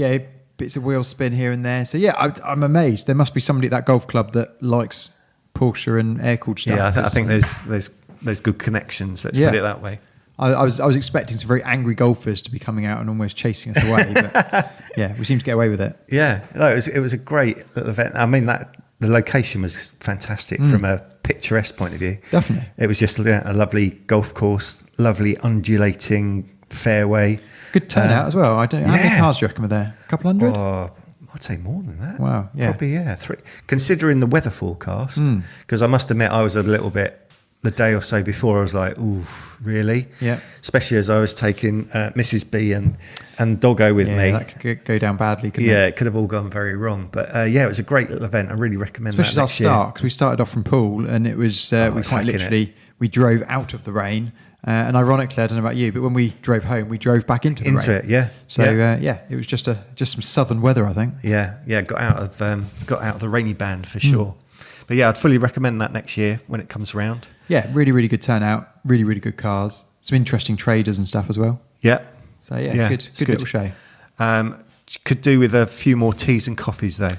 bits of wheel spin here and there. So I'm amazed. There must be somebody at that golf club that likes Porsche and air-cooled stuff. Yeah, I think there's good connections. Let's put it that way. I was expecting some very angry golfers to be coming out and almost chasing us away, but we seem to get away with it. Yeah, no, it was a great little event. I mean, the location was fantastic from a picturesque point of view. Definitely, it was just a lovely golf course, lovely undulating fairway. Good turnout as well. How many cars do you reckon were there? A couple hundred? Oh, I'd say more than that. Wow, yeah. Probably, 3. Considering the weather forecast, because I must admit I was a little bit, the day or so before, I was like, ooh, really? Yeah. Especially as I was taking Mrs. B and Doggo with me. Yeah, that could go down badly, couldn't it? Yeah, it could have all gone very wrong. But it was a great little event. I really recommend Especially that next year. Especially our start, because we started off from Poole and it was, we quite literally, we drove out of the rain. And ironically, I don't know about you, but when we drove home, we drove back into the rain. Into it, yeah. So it was just some southern weather, I think. Yeah. Got out of the rainy band for sure. But I'd fully recommend that next year when it comes around. Yeah, really, really good turnout. Really, really good cars. Some interesting traders and stuff as well. Yeah. So good little show. Could do with a few more teas and coffees though.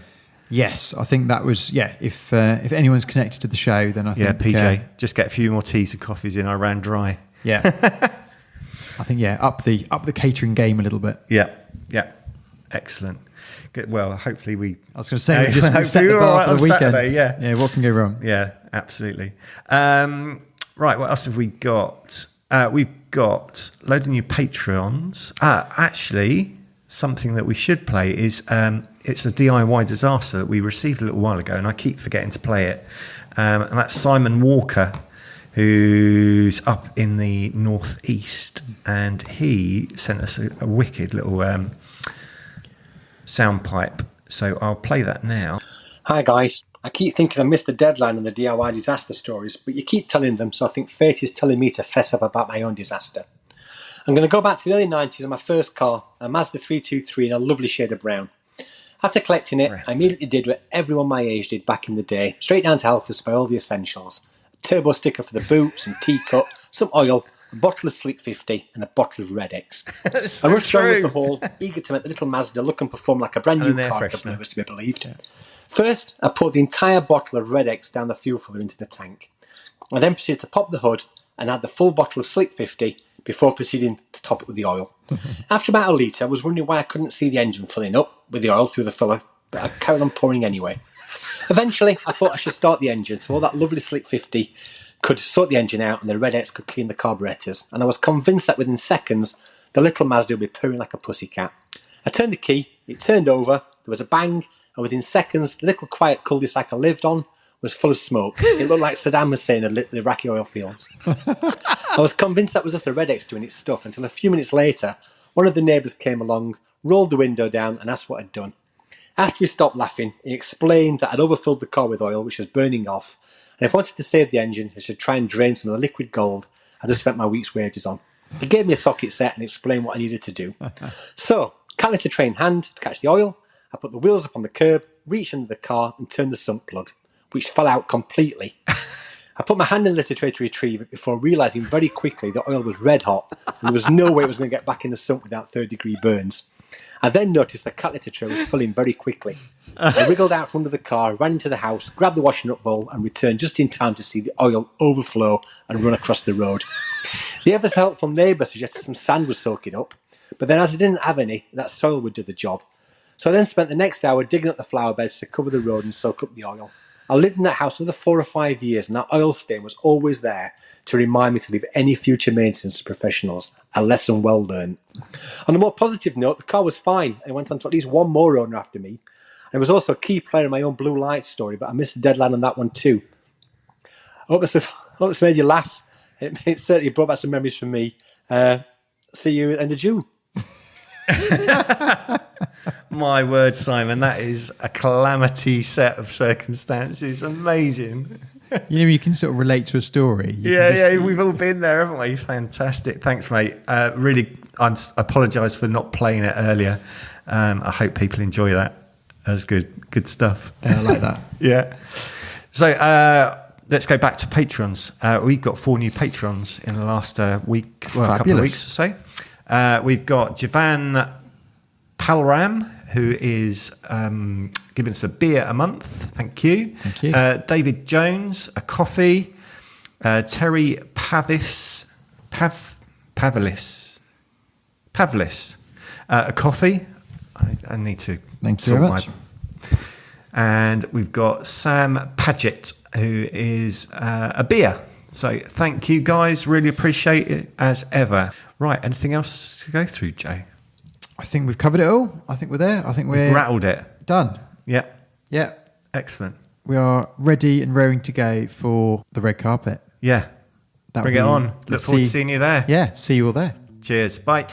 Yes, I think that was If anyone's connected to the show, then I think PJ, just get a few more teas and coffees in. I ran dry. Yeah. I think up the catering game a little bit. Yeah, excellent. Good. Well, hopefully I was going to say we just set the bar for the weekend. Saturday, yeah, what can go wrong? Yeah, absolutely. Right, what else have we got? We've got a load of new Patreons. Actually, something that we should play is it's a DIY disaster that we received a little while ago, and I keep forgetting to play it. And that's Simon Walker, who's up in the northeast, and he sent us a wicked little sound pipe. So I'll play that now. Hi guys, I keep thinking I missed the deadline on the DIY disaster stories, but you keep telling them, so I think fate is telling me to fess up about my own disaster. I'm going to go back to the early 90s on my first car, a Mazda 323 in a lovely shade of brown. After collecting it, I immediately did what everyone my age did back in the day, straight down to Halfords to buy all the essentials. A turbo sticker for the boot, some T-cut, some oil, a bottle of Slick 50 and a bottle of Red X. I rushed around with the haul, eager to make the little Mazda look and perform like a brand new car if the was to be believed. First, I poured the entire bottle of Red X down the fuel filler into the tank. I then proceeded to pop the hood and add the full bottle of Slick 50 before proceeding to top it with the oil. After about a litre, I was wondering why I couldn't see the engine filling up with the oil through the filler, but I carried on pouring anyway. Eventually, I thought I should start the engine, so all that lovely Slick 50 could sort the engine out and the Red X could clean the carburetors, and I was convinced that within seconds, the little Mazda would be purring like a pussycat. I turned the key, it turned over, there was a bang, and within seconds, the little quiet cul-de-sac I lived on was full of smoke. It looked like Saddam Hussein had lit the Iraqi oil fields. I was convinced that was just the Red X doing its stuff until a few minutes later, one of the neighbours came along, rolled the window down and asked what I'd done. After he stopped laughing, he explained that I'd overfilled the car with oil, which was burning off, and if I wanted to save the engine, I should try and drain some of the liquid gold I'd just spent my week's wages on. He gave me a socket set and explained what I needed to do. So, catalytic tray in hand to catch the oil, I put the wheels up on the curb, reached under the car and turned the sump plug, which fell out completely. I put my hand in the litter tray to retrieve it before realising very quickly the oil was red hot and there was no way it was going to get back in the sump without third-degree burns. I then noticed the catalytic tray was filling very quickly. I wriggled out from under the car, ran into the house, grabbed the washing up bowl and returned just in time to see the oil overflow and run across the road. The ever so helpful neighbour suggested some sand would soak it up, but then as I didn't have any, that soil would do the job. So I then spent the next hour digging up the flower beds to cover the road and soak up the oil. I lived in that house for another 4 or 5 years, and that oil stain was always there to remind me to leave any future maintenance to professionals, a lesson well learned. On a more positive note, the car was fine, and it went on to at least one more owner after me. And it was also a key player in my own blue light story, but I missed the deadline on that one too. I hope it's made you laugh. It certainly brought back some memories for me. See you at the end of June. My word, Simon, that is a calamity set of circumstances. Amazing. You know, you can sort of relate to a story. We've all been there, haven't we? Fantastic. Thanks, mate. Really, I apologise for not playing it earlier. I hope people enjoy that. That's good stuff. Yeah, I like that. Yeah. So let's go back to patrons. We've got 4 new patrons in the last week, a couple of weeks or so. We've got Javan Palram, who is giving us a beer a month. Thank you. Thank you. David Jones, a coffee. Terry Pavlis, a coffee. I need to. Thank you very much. And we've got Sam Paget, who is a beer. So thank you, guys. Really appreciate it as ever. Right, anything else to go through, Jay? I think we've covered it all. I think we're there. I think we've rattled it. Done. Yeah. Yeah. Excellent. We are ready and raring to go for the red carpet. Yeah. Bring it on. Look forward to seeing you there. Yeah. See you all there. Cheers. Bye.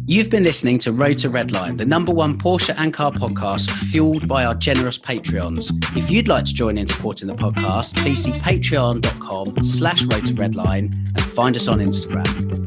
You've been listening to Road to Redline, the #1 Porsche and car podcast fueled by our generous Patreons. If you'd like to join in supporting the podcast, please see patreon.com/Road to Redline and find us on Instagram.